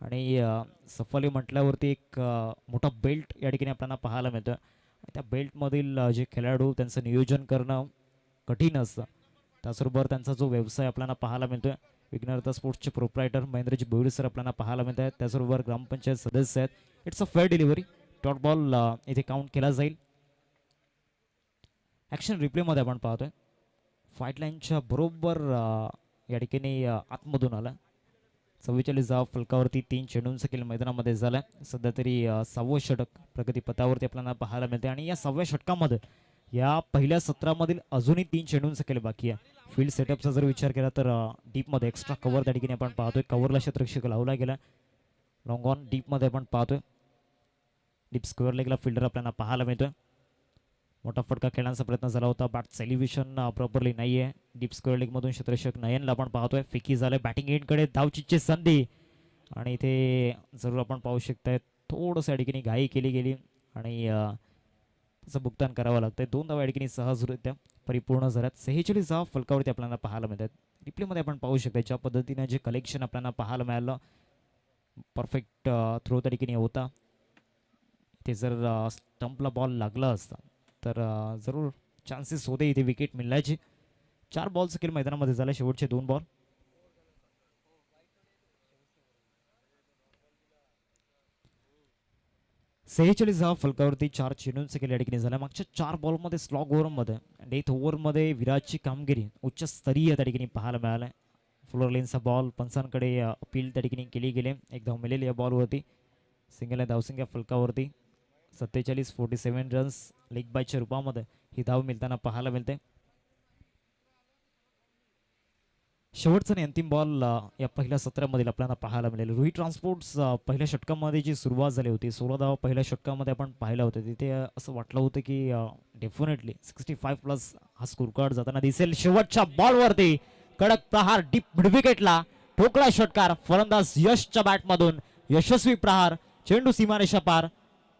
आणि सफाली म्हटल्यावरती एक मोठा बेल्ट या ठिकाणी आपल्याला पाहायला मिळतं. त्या बेल्टमधील जे खेळाडू त्यांचं नियोजन करणं कठीण असतं. त्याचबरोबर त्यांचा जो व्यवसाय आपल्याला पाहायला मिळतोय. विघ्नहर्ता स्पोर्ट्सचे प्रोप्रायटर महेंद्रजी भोईर सर आपल्याला पाहायला मिळत आहेत. त्याचबरोबर ग्रामपंचायत सदस्य आहेत. It's a fair delivery. Dot ball इथे काउंट केला जाईल. ॲक्शन रिप्लेमध्ये आपण पाहतोय फाईट लाईनच्या बरोबर या ठिकाणी आतमधून आला. 44 धावा फलकावरती 3 चेंडूंचा खेळ मैदानामध्ये झाला. सध्या तरी 6वं षटक प्रगतीपथावरती आपल्याला पाहायला मिळते आणि या 6व्या षटकामध्ये या पहिल्या सत्रामधील अजूनही 3 चेंडूंचा खेळ बाकी आहे. फील्ड सेटअपचा जर विचार केला तर डीपमध्ये एक्स्ट्रा कव्हर त्या ठिकाणी आपण पाहतोय. कव्हरला क्षेत्ररक्षक लावला गेला. लॉंग ऑन डीपमध्ये आपण पाहतोय. डीप स्क्वेअर लेगला फिल्डर आपल्याला पाहायला मिळतोय. मोठा फटका खेळण्याचा प्रयत्न झाला होता. बॅटचं एलिव्हेशन प्रॉपरली नाही आहे. डीप स्क्वेअर लेगमधून क्षेत्ररक्षक नयनला आपण पाहतोय. फिकी झालं बॅटिंग एंडकडे धावचीची संधी आणि इथे जरूर आपण पाहू शकताय थोडंसं या ठिकाणी घाई केली गेली आणि त्याचं भुगतान करावं लागतंय. 2 धावा या ठिकाणी सहजरित्या परिपूर्ण झाल्यात. 46 धावा फलकावरती आपल्याला पाहायला मिळतात. रिप्लेमध्ये आपण पाहू शकता ज्या पद्धतीने जे कलेक्शन आपल्याला पाहायला मिळालं परफेक्ट थ्रो त्या ठिकाणी होता. ते जर स्टंपला बॉल लागला असता तर जरूर चान्सेस होते इथे विकेट मिळण्याची. 4 बॉलचा खेळ मैदानामध्ये झाला. शेवटचे 2 बॉल. सेहेचाळीस धावा फलकावरती 4 चेंडूंचा खेळ या ठिकाणी झाला. मागच्या 4 बॉलमध्ये स्लॉग ओव्हरमध्ये डेथ ओव्हरमध्ये विराटची कामगिरी उच्चस्तरीय त्या ठिकाणी पाहायला मिळालं. फ्लोर लेनचा बॉल पंचांकडे अपील त्या ठिकाणी केली गेली. एक धाव मिळेल या बॉलवरती. सिंगल धावसंख्या फलकावरती 47 रन्स लेग बायच्या रूपामध्ये ही धाव मिळताना पाहायला मिळते. शेवटचा आणि अंतिम बॉल या पहिल्या सत्रामध्ये आपल्याला पाहायला मिळेल. रोहित ट्रान्सपोर्ट्स पहिल्या षटकामध्ये जी सुरुवात झाली होती 16 धावा पहिल्या षटकामध्ये आपण पाहिलं होतं. तिथे असं वाटलं होतं की डेफिनेटली 65+ हा स्कोर कार्ड जाताना दिसेल. शेवटच्या बॉलवरती कडक प्रहार डीप मिड विकेटला ठोकला षटकार. फलंदाज यशच्या बॅटमधून यशस्वी प्रहार. चेंडू सीमारेषा पार.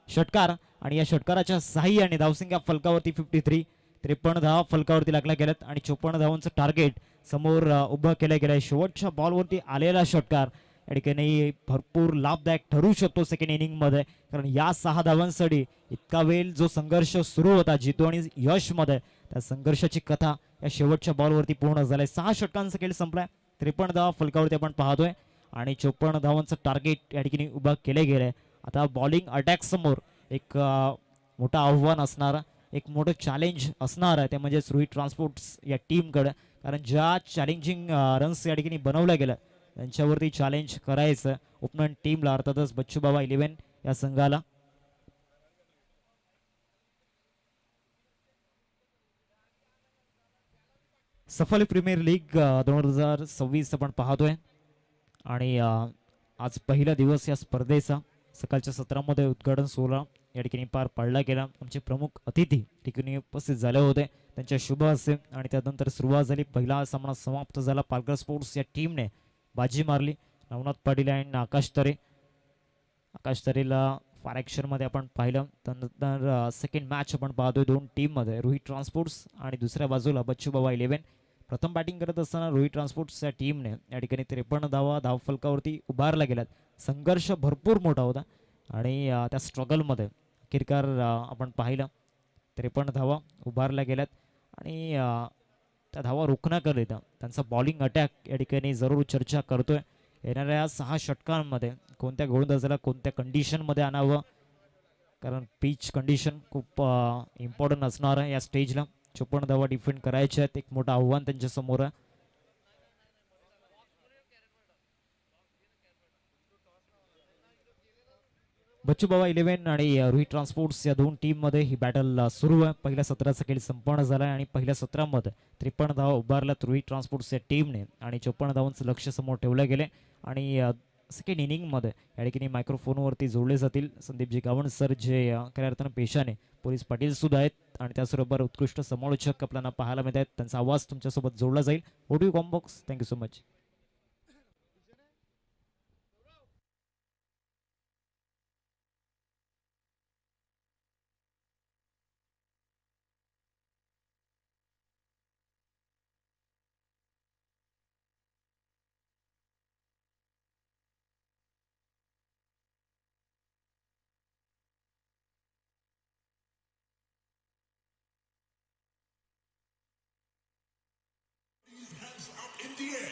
षटकार आणि या षटकाराच्या साह्याने धावसंख्या फलकावरती 53. 53 धावा फलकावरती लागल्या गेल्यात आणि 54 धावांचं टार्गेट समोर उभं केलं गेलं आहे. शेवटच्या बॉलवरती आलेला षटकार या ठिकाणी भरपूर लाभदायक ठरू शकतो सेकंड इनिंगमध्ये. कारण या 6 धावांसाठी इतका वेळ जो संघर्ष सुरू होता जितू आणि यशमध्ये त्या संघर्षाची कथा या शेवटच्या बॉलवरती पूर्ण झालाय. 6 षटकांचा खेळ संपलाय. 53 धावा फलकावरती आपण पाहतोय आणि 54 धावांचं टार्गेट या ठिकाणी उभं केलं गेलंय. आता बॉलिंग अटॅक समोर एक मोठं आव्हान असणार, एक मोठं चॅलेंज असणार आहे ते म्हणजे रोहित ट्रान्सपोर्ट्स या टीमकडे. कारण ज्या चॅलेंजिंग रन्स या ठिकाणी बनवल्या गेल्या त्यांच्यावरती चॅलेंज करायचं ओपनंट टीमला अर्थातच बच्चू बाबा 11 या संघाला. सफाली प्रीमियर लीग 2026 आपण पाहतोय आणि आज पहिला दिवस या स्पर्धेचा. सकाळच्या सत्रामध्ये उद्घाटन सोहळा या ठिकाणी पार पाडला गेला. आमचे प्रमुख अतिथी ठिकाणी उपस्थित झाले होते. त्यांच्या शुभ हस्ते आणि त्यानंतर सुरुवात झाली. पहिला सामना समाप्त झाला. पालघर स्पोर्ट्स या टीमने बाजी मारली. नवनाथ पाटील आणि आकाश तरे. आकाश तरेला फार ॲक्शनमध्ये आपण पाहिलं. त्यानंतर सेकंड मॅच आपण पाहतोय 2 टीममध्ये रोहित ट्रान्सपोर्ट्स आणि दुसऱ्या बाजूला बच्चू बाबा 11. प्रथम बॅटिंग करत असताना रोहित ट्रान्सपोर्ट्सच्या टीमने या ठिकाणी 53 धावा धावफलकावरती उभारल्या गेल्यात. संघर्ष भरपूर मोठा होता आणि त्या स्ट्रगलमध्ये अखेरकार आपण पाहिलं 53 धावा उभारल्या गेल्यात आणि त्या धावा रोखण्याकरिता त्यांचा बॉलिंग अटॅक या ठिकाणी जरूर चर्चा करतोय. येणाऱ्या 6 षटकांमध्ये कोणत्या गोलंदाजाला कोणत्या कंडिशनमध्ये आणावं कारण पिच कंडिशन खूप इम्पॉर्टंट असणार आहे या स्टेजला. 54 धावा डिफेंड करायचे आहेत. एक मोठं आव्हान त्यांच्यासमोर आहे. बच्चू बाबा 11 आणि रोहित ट्रान्सपोर्ट्स या 2 टीममध्ये ही बॅटल सुरू आहे. पहिल्या सत्राचा खेळ संपन्न झाला आहे आणि पहिल्या सत्रामध्ये 53 धावा उभारल्यात रोहित ट्रान्सपोर्ट्स या टीमने आणि 54 धावांचं लक्ष समोर ठेवलं गेले आणि सेकंड इनिंगमध्ये या ठिकाणी मायक्रोफोनवरती जोडले जातील संदीपजी गावण सर जे खऱ्या अर्थानं पेशाने पोलीस पाटील सुद्धा आहेत आणि त्याचबरोबर उत्कृष्ट समालोचक आपल्याला पाहायला मिळत आहेत. त्यांचा आवाज तुमच्यासोबत जोडला जाईल. Audio combox thank you so much. Hands up in the air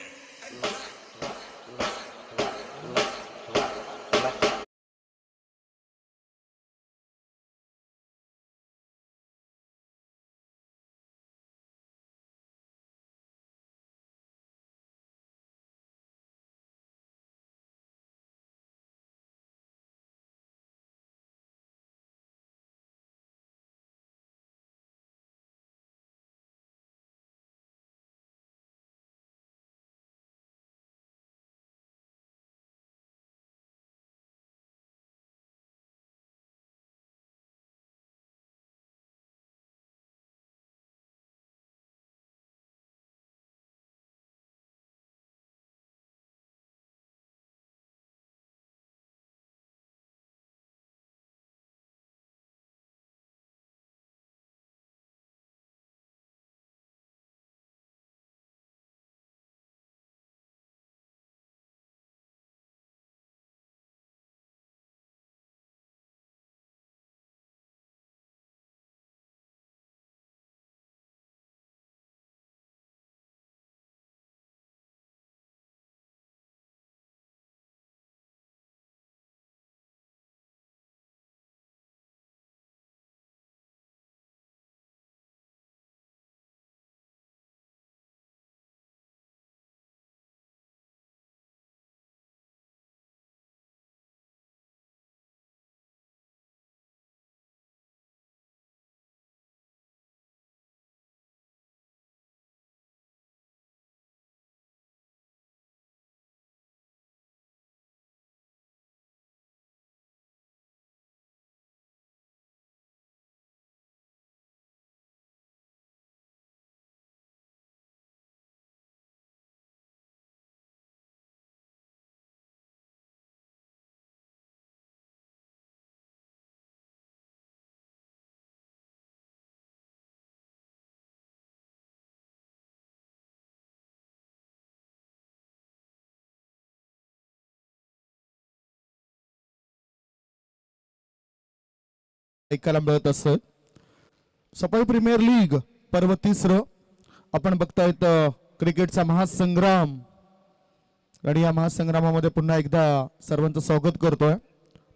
ऐकायला मिळत असतं. सफाई प्रीमियर लीग पर्व 3 आपण बघतायत क्रिकेटचा महासंग्राम आणि या महासंग्रामामध्ये पुन्हा एकदा सर्वांचं स्वागत करतोय.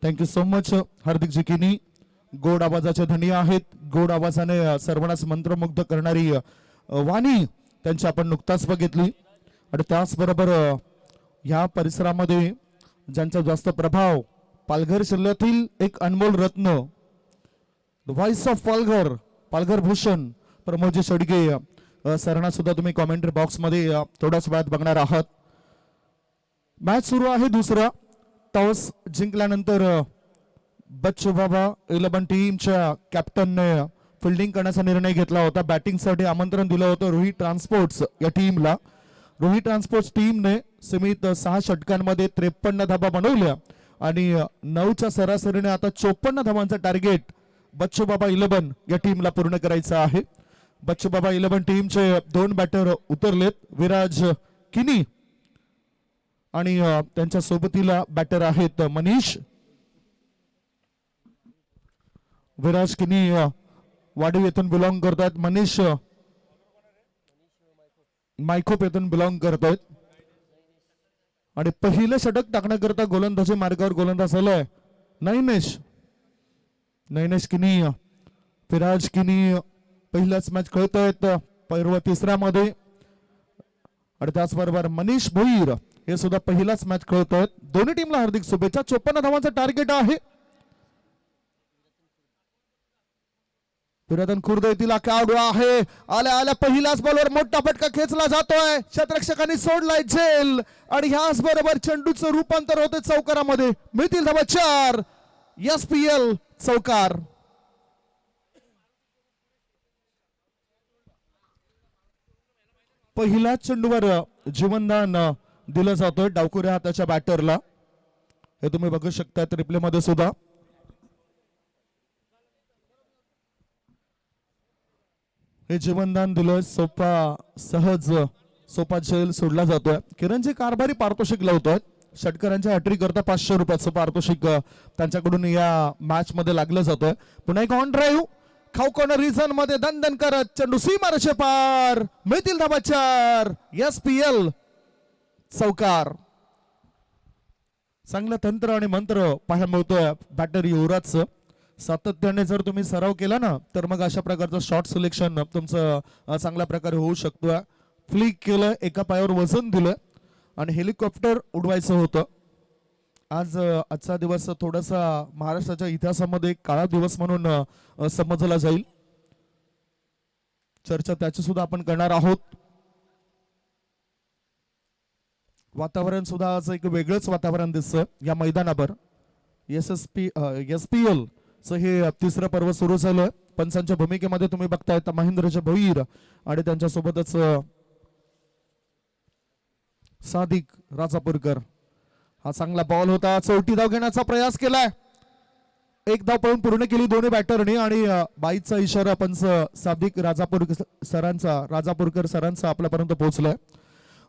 थँक्यू सो मच हार्दिक जिकिनी. गोड आवाजाचे धनी आहेत. गोड आवाजाने सर्वांनाच मंत्रमुग्ध करणारी वाणी त्यांची आपण नुकताच बघितली आणि त्याचबरोबर या परिसरामध्ये ज्यांचा जास्त प्रभाव पालघर जिल्ह्यातील एक अनमोल रत्न व्हॉइस ऑफ पालघर पालघर भूषण प्रमोदजी शेडगे सरांना सुद्धा तुम्ही कॉमेंट्री बॉक्स मध्ये थोड्याच वेळात बघणार आहात. मॅच सुरू आहे दुसरा. टॉस जिंकल्यानंतर बच्चू बाबा 11 टीमच्या कॅप्टनने फिल्डिंग करण्याचा निर्णय घेतला होता. बॅटिंगसाठी आमंत्रण दिलं होतं रोहित ट्रान्सपोर्ट्स या टीमला. रोहित ट्रान्सपोर्ट्स टीमने सीमित 6 षटकांमध्ये 53 धाबा बनवल्या आणि 9च्या सरासरीने आता 54 धावांचं टार्गेट बच्चू बाबा 11 या टीमला पूर्ण करायचं आहे. बच्चू बाबा 11 टीमचे 2 बॅटर उतरलेत. विराज किनी आणि त्यांच्या सोबतीला बॅटर आहेत मनीष. विराज किनी वाडीव येथून बिलॉंग करतात. मनीष मायखोप येथून बिलॉंग करतात आणि पहिलं षटक टाकण्याकरता गोलंदाजी मार्गावर गोलंदाज आलाय नैनेश किनी. विराज किनी पहिलाच मॅच खेळतायत पर्व 3 मध्ये आणि त्याचबरोबर मनीष भोईर हे सुद्धा पहिलाच मॅच खेळतायत. दोन्ही टीमला हार्दिक शुभेच्छा. 54 धावांचं टार्गेट आहे. पुरातन खुर्द येथील खेळाडू आहे. आल्या आल्या पहिल्याच बॉलवर मोठा फटका खेचला जातोय. क्षेत्ररक्षकांनी सोडलाय झेल आणि ह्याच बरोबर चेंडूचं रूपांतर होते चौकारामध्ये. मिळतील धावा 4. SPL चौकार. पहिल्या चेंडूवर जीवनदान दिलं जातोय डावकुऱ्या हाताच्या बॅटरला. हे तुम्ही बघू शकता रिप्ले मध्ये सुद्धा. हे जीवनदान दिलं. सोपा झेल सोडला जातोय. किरणजी कारभारी पारितोषिक लावतोय. षटकरांच्या हॅट्रिक करता 500 रुपयाचं पारितोषिक त्यांच्याकडून या मॅच मध्ये लागलं जातोय. पुन्हा एक ऑन ड्राईव्ह खाऊ कॉर्नर रिझन मध्ये दणदण करत चेंडू सीमारेषे पार. मिळतील धावा 4. SPL चौकार. चांगलं तंत्र आणि मंत्र पाहायला मिळतोय बॅटर युवराजचं. सातत्याने जर तुम्ही सराव केला ना तर मग अशा प्रकारचं शॉट सिलेक्शन तुमचं चांगल्या प्रकारे होऊ शकतो. फ्लिक केलं, एका पायावर वजन दिलं आणि हेलिकॉप्टर उडवायचं होतं. आजचा दिवस थोडासा महाराष्ट्राच्या इतिहासामध्ये काळा दिवस म्हणून समजला जाईल. चर्चा त्याची सुद्धा आपण करणार आहोत. वातावरण सुद्धा आज एक वेगळंच वातावरण दिसतं या मैदानावर. SPL हे 3रं पर्व सुरू झालं. पंचांच्या भूमिकेमध्ये तुम्ही बघताय महेंद्रजी भोईर आणि त्यांच्या सोबतच सादिक राजापूरकर. हा चांगला बॉल होता. 4थी धाव घेण्याचा प्रयास केलाय. 1 धाव पळून पूर्ण केली दोन्ही बॅटरनी आणि 22चा इशारा पंच सादिक राजापूरकर सरांचा आपल्यापर्यंत पोहोचलाय.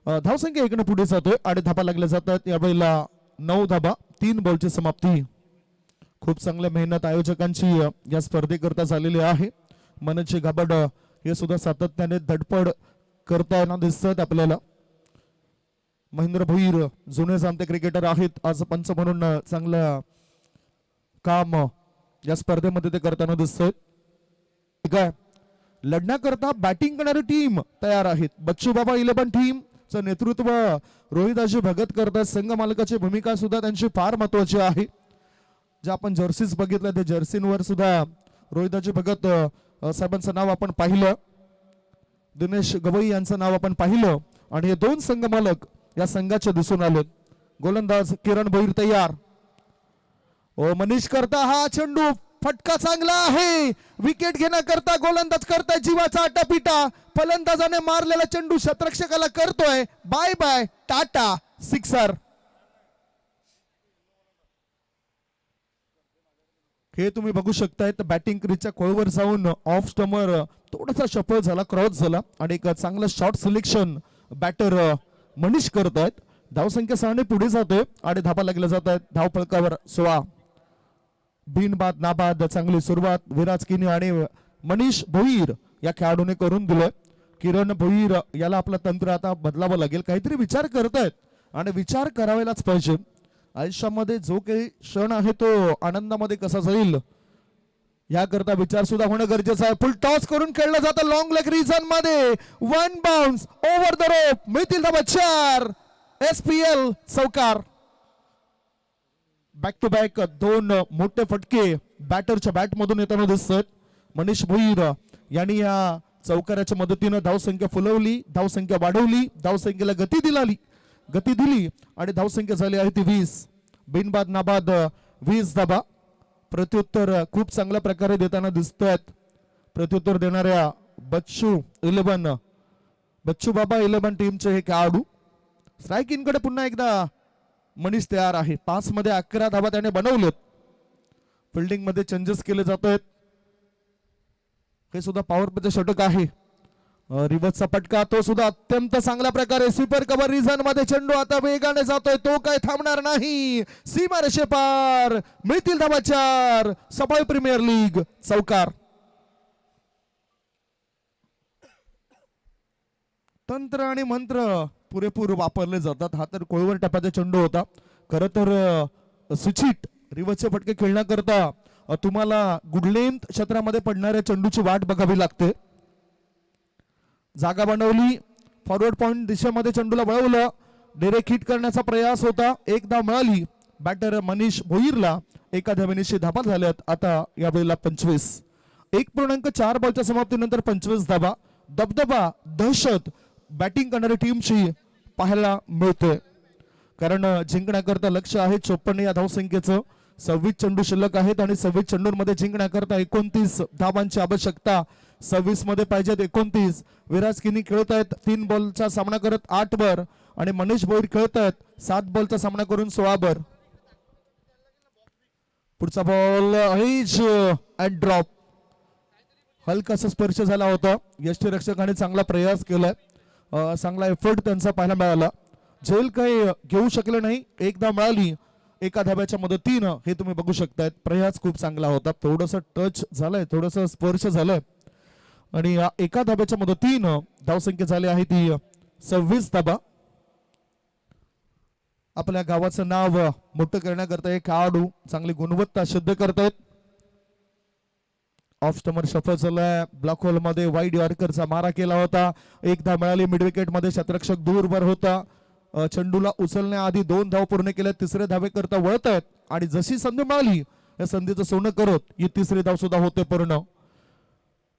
धावसंख्या 1 पुढे जातोय आणि धाबा लागल्या जातात. यावेळेला 9 धाबा 3 बॉलची समाप्ती. खूप चांगल्या मेहनत आयोजकांची या स्पर्धेकरता झालेली आहे. मनची घाबड हे सुद्धा सातत्याने धडपड करताना दिसतात आपल्याला. महेंद्र भोईर जुने जाणते क्रिकेटर आहेत. आज पंच म्हणून चांगलं काम या स्पर्धेमध्ये ते करताना दिसतंय. ठीक आहे. लढण्याकरता बॅटिंग करणारी टीम तयार आहेत. बच्चू बाबा 11 टीमचं नेतृत्व रोहिदाजी भगत करतात. संघ मालकाची भूमिका सुद्धा त्यांची फार महत्वाची आहे. जे आपण जर्सीज बघितल्या त्या जर्सींवर सुद्धा रोहिदाजी भगत साहेबांचं नाव आपण पाहिलं. दिनेश गवई यांचं नाव आपण पाहिलं आणि हे 2 संघ मालक या संघाचे दिसून आले. गोलंदाज किरण भोईर तयार. मनीष करता हा चेंडू फटका चांगला आहे. विकेट घेण्याकरता गोलंदाज करताय जीवाचा आटापिटा. फलंदाजाने मारलेला चेंडू क्षेत्ररक्षकाला करतोय बाय बाय टाटा. 6. हे तुम्ही बघू शकताय बॅटिंग क्रीजच्या खोळवर जाऊन ऑफ स्टंपवर थोडासा शफल झाला, क्रॉस झाला आणि एक चांगलं शॉट सिलेक्शन बॅटर मनीष करतायत. धावसंख्या 6 ने पुढे जाते आणि धाबा लागल्या जात आहेत. धाव फलकावर 16. बिनबाद नाबाद चांगली सुरुवात विराज किनी आणि मनीष भोईर या खेळाडूने करून दिलं. किरण भोईर याला आपलं तंत्र आता बदलावं लागेल. काहीतरी विचार करतायत आणि विचार करायलाच पाहिजे. आयुष्यामध्ये जो काही क्षण आहे तो आनंदामध्ये कसा जाईल याकरता विचार सुद्धा होणं गरजेचं आहे. फुल टॉस करून खेळलं जातं लॉंग लेग रिजन मध्ये. One bounce over the rope मिळतील धावा 4. SPL चौकार. बॅक टू बॅक दोन मोठे फटके बॅटरच्या बॅट मधून येताना दिसतात. मनीष भोईर यांनी या चौकाराच्या मदतीनं धावसंख्या फुलवली, धावसंख्या वाढवली, धावसंख्येला गती दिली आणि धावसंख्या झाली आहे ती 20. बिनबाद नाबाद 20 धाबा. प्रत्युत्तर खूप चांगल्या प्रकारे देताना दिसत आहेत. प्रत्युत्तर देणाऱ्या बच्चू बाबा 11 टीमचे हे खेळाडू. स्ट्रायकिंगकडे पुन्हा एकदा मनीष तयार आहे. 5 मध्ये 11 धाबा त्याने बनवलेत. फिल्डिंग मध्ये चेंजेस केले जात आहेत. हे सुद्धा पॉवर प्लेचे षटक आहे. रिव्हर्सचा फटका तो सुद्धा अत्यंत चांगल्या प्रकारे स्वीपर कव्हर रिजन मध्ये. चेंडू आता वेगाने जातोय, तो काय थांबणार नाही. सीमा रेषेपार मिळतील धावा 4. सफाई प्रीमियर लीग चौकार. तंत्र आणि मंत्र पुरेपूर वापरले जातात. हा तर कोळवर टप्प्याचा चेंडू होता. खर तर सुचित रिव्हर्सचे फटके खेळण्याकरता तुम्हाला गुडलेंथ क्षेत्रामध्ये पडणाऱ्या चेंडूची वाट बघावी लागते. जागा बनवली, फॉरवर्ड पॉइंट दिशेमध्ये चेंडूला वळवलं, डायरेक्ट हिट करण्याचा प्रयास होता. एक धाव मिळाली बॅटर मनीष भोईरला. एका धावेनिशी धाबा झाल्यात आता यावेळेला 25. 1.4 बॉलच्या समाप्तीनंतर 25 धाबा. दबदबा दहशत बॅटिंग करणारी टीमची पाहायला मिळते. कारण जिंकण्याकरता लक्ष आहे 54 या धावसंख्येचं. 26 चेंडू शिल्लक आहेत आणि 26 चेंडूंमध्ये जिंकण्याकरता 29 धावांची आवश्यकता. 26 मध्ये पाहिजेत 29. विराज किनी खेळत आहेत 3 बॉलचा सामना करत 8 वर आणि मनीष भोईर खेळत आहेत 7 बॉलचा सामना करून 16 वर. पुढचा बॉल हिज अँड ड्रॉप. हलकासा स्पर्श झाला होता. यष्टीरक्षकाने चांगला प्रयास केलाय. चांगला एफर्ट त्यांचा पाहायला मिळाला. झेल काही घेऊ शकले नाही. एक धाव मिळाली एका धाब्याच्या मदतीनं. हे तुम्ही बघू शकतायत. प्रयास खूप चांगला होता. थोडस टच झालंय, थोडस स्पर्श झालंय आणि एका धाब्याच्या मदतीनं धावसंख्या झाली आहे ती 26 धाबा. आपल्या गावाचं नाव मोठं करण्याकरता हे खेळाडू चांगली गुणवत्ता सिद्ध करतायत. ऑफ स्टमर शफल झालाय. ब्लॉक होल मध्ये वाईड यॉर्करचा मारा केला होता. एक धाव मिळाली. मिड विकेट मध्ये शतरक्षक दूरवर होता. चेंडूला उचलण्याआधी 2 धाव पूर्ण केल्या. तिसरे धावे करता वळत आहेत आणि जशी संधी मिळाली या संधीचं सोनं करत ही तिसरी धाव सुद्धा होते पूर्ण.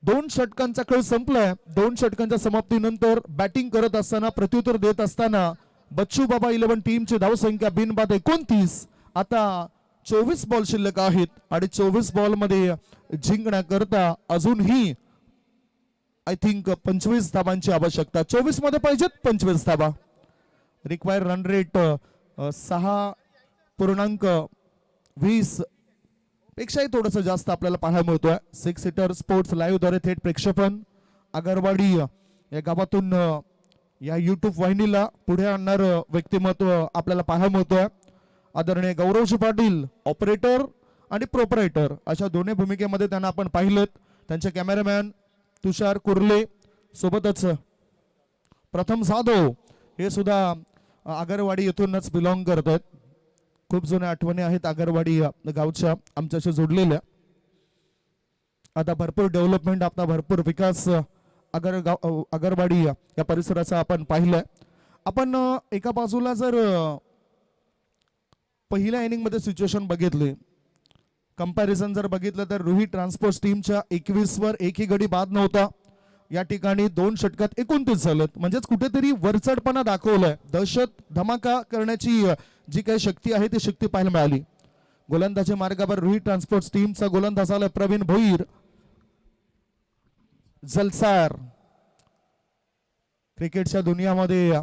2 षटकांचा खेळ संपलाय. 2 षटकांच्या समाप्तीनंतर बॅटिंग करत असताना प्रत्युत्तर देत असताना बच्चू बाबा 11 टीमची धावसंख्या बिनबाद 29. आता 24 बॉल शिल्लक आहेत आणि 24 बॉल मध्ये जिंकण्याकरता अजूनही आय थिंक 25 धावांची आवश्यकता. 24 मध्ये पाहिजेत 25 धावा. रिक्वायर रन रेट 6.20 पेक्षाही थोडस जास्त आपल्याला पाहायला मिळतोय. 6 सीटर स्पोर्ट्स लाईव्ह द्वारे थेट प्रक्षेपण. आगरवाडी या गावातून या युट्यूब वाहिनीला पुढे आणणार व्यक्तिमत्व आपल्याला पाहायला मिळतोय. आदरणीय गौरवजी पाटील ऑपरेटर आणि प्रोपरायटर अशा दोन्ही भूमिकेमध्ये त्यांना आपण पाहिलेत. त्यांचे कॅमेरामॅन तुषार कुर्ले सोबतच प्रथम जाधव हे सुद्धा आगरवाडी येथूनच बिलॉंग करतात. खूप जुन्या आठवणी आहेत आगरवाडी गावच्या आमच्याशी जोडलेल्या. आता भरपूर डेव्हलपमेंट, आता भरपूर विकास आगरवाडी या परिसराचा आपण पाहिलाय. आपण एका बाजूला जर पहिल्या इनिंग मध्ये सिच्युएशन बघितली, कंपॅरिझन जर बघितलं तर रोहित ट्रान्सपोर्ट टीमच्या 21 वर एकही गडी बाद नव्हता. या ठिकाणी 2 षटकात 29 झालेत. म्हणजेच कुठेतरी वरचढपणा दाखवलाय. दहशत धमाका करण्याची जी काही शक्ती आहे ती शक्ती पाहायला मिळाली. गोलंदाजी मार्गावर रोहित ट्रान्सपोर्ट टीमचा गोलंदाज आला प्रवीण भोईर. जलसार क्रिकेटच्या दुनियामध्ये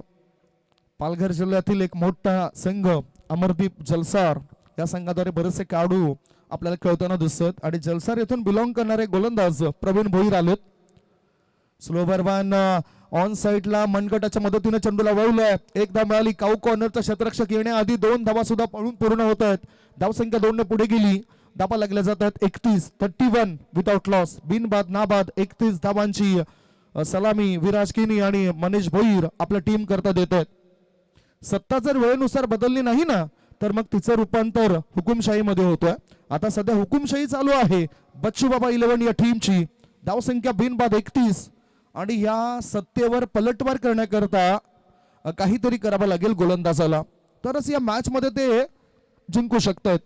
पालघर जिल्ह्यातील एक मोठा संघ अमरदीप जलसार या संघाद्वारे बरेचसे खेळाडू आपल्याला खेळताना दिसत आणि जलसार येथून बिलॉंग करणारे गोलंदाज प्रवीण भोईर आलेत. स्लोवर वन ऑन साइडला मनगटाच्या मदतीने चेंडूला वळवलाय. एक धाव मिळाली. काऊ कॉर्नरचा क्षेत्ररक्षक येण्याआधी 2 धावा सुद्धा पळून पूर्ण होत आहेत. धावसंख्या 2 ने पुढे गेली. धाबा लागल्या जातात 31 विदाउट लॉस, बिनबाद नाबाद 31 धाबांची सलामी विराज किनी आणि मनीष भोईर आपल्या टीम करता देत आहेत. सत्ता जर वेळेनुसार बदलली नाही ना तर मग तिचं रूपांतर हुकुमशाहीमध्ये होतोय. आता सध्या हुकुमशाही चालू आहे बच्चू बाबा 11 या टीमची. धावसंख्या बिनबाद 31 आणि या सत्तेवर पलटवार करण्याकरता काहीतरी करावं लागेल गोलंदाजाला, तरच या मॅच मध्ये ते जिंकू शकतात.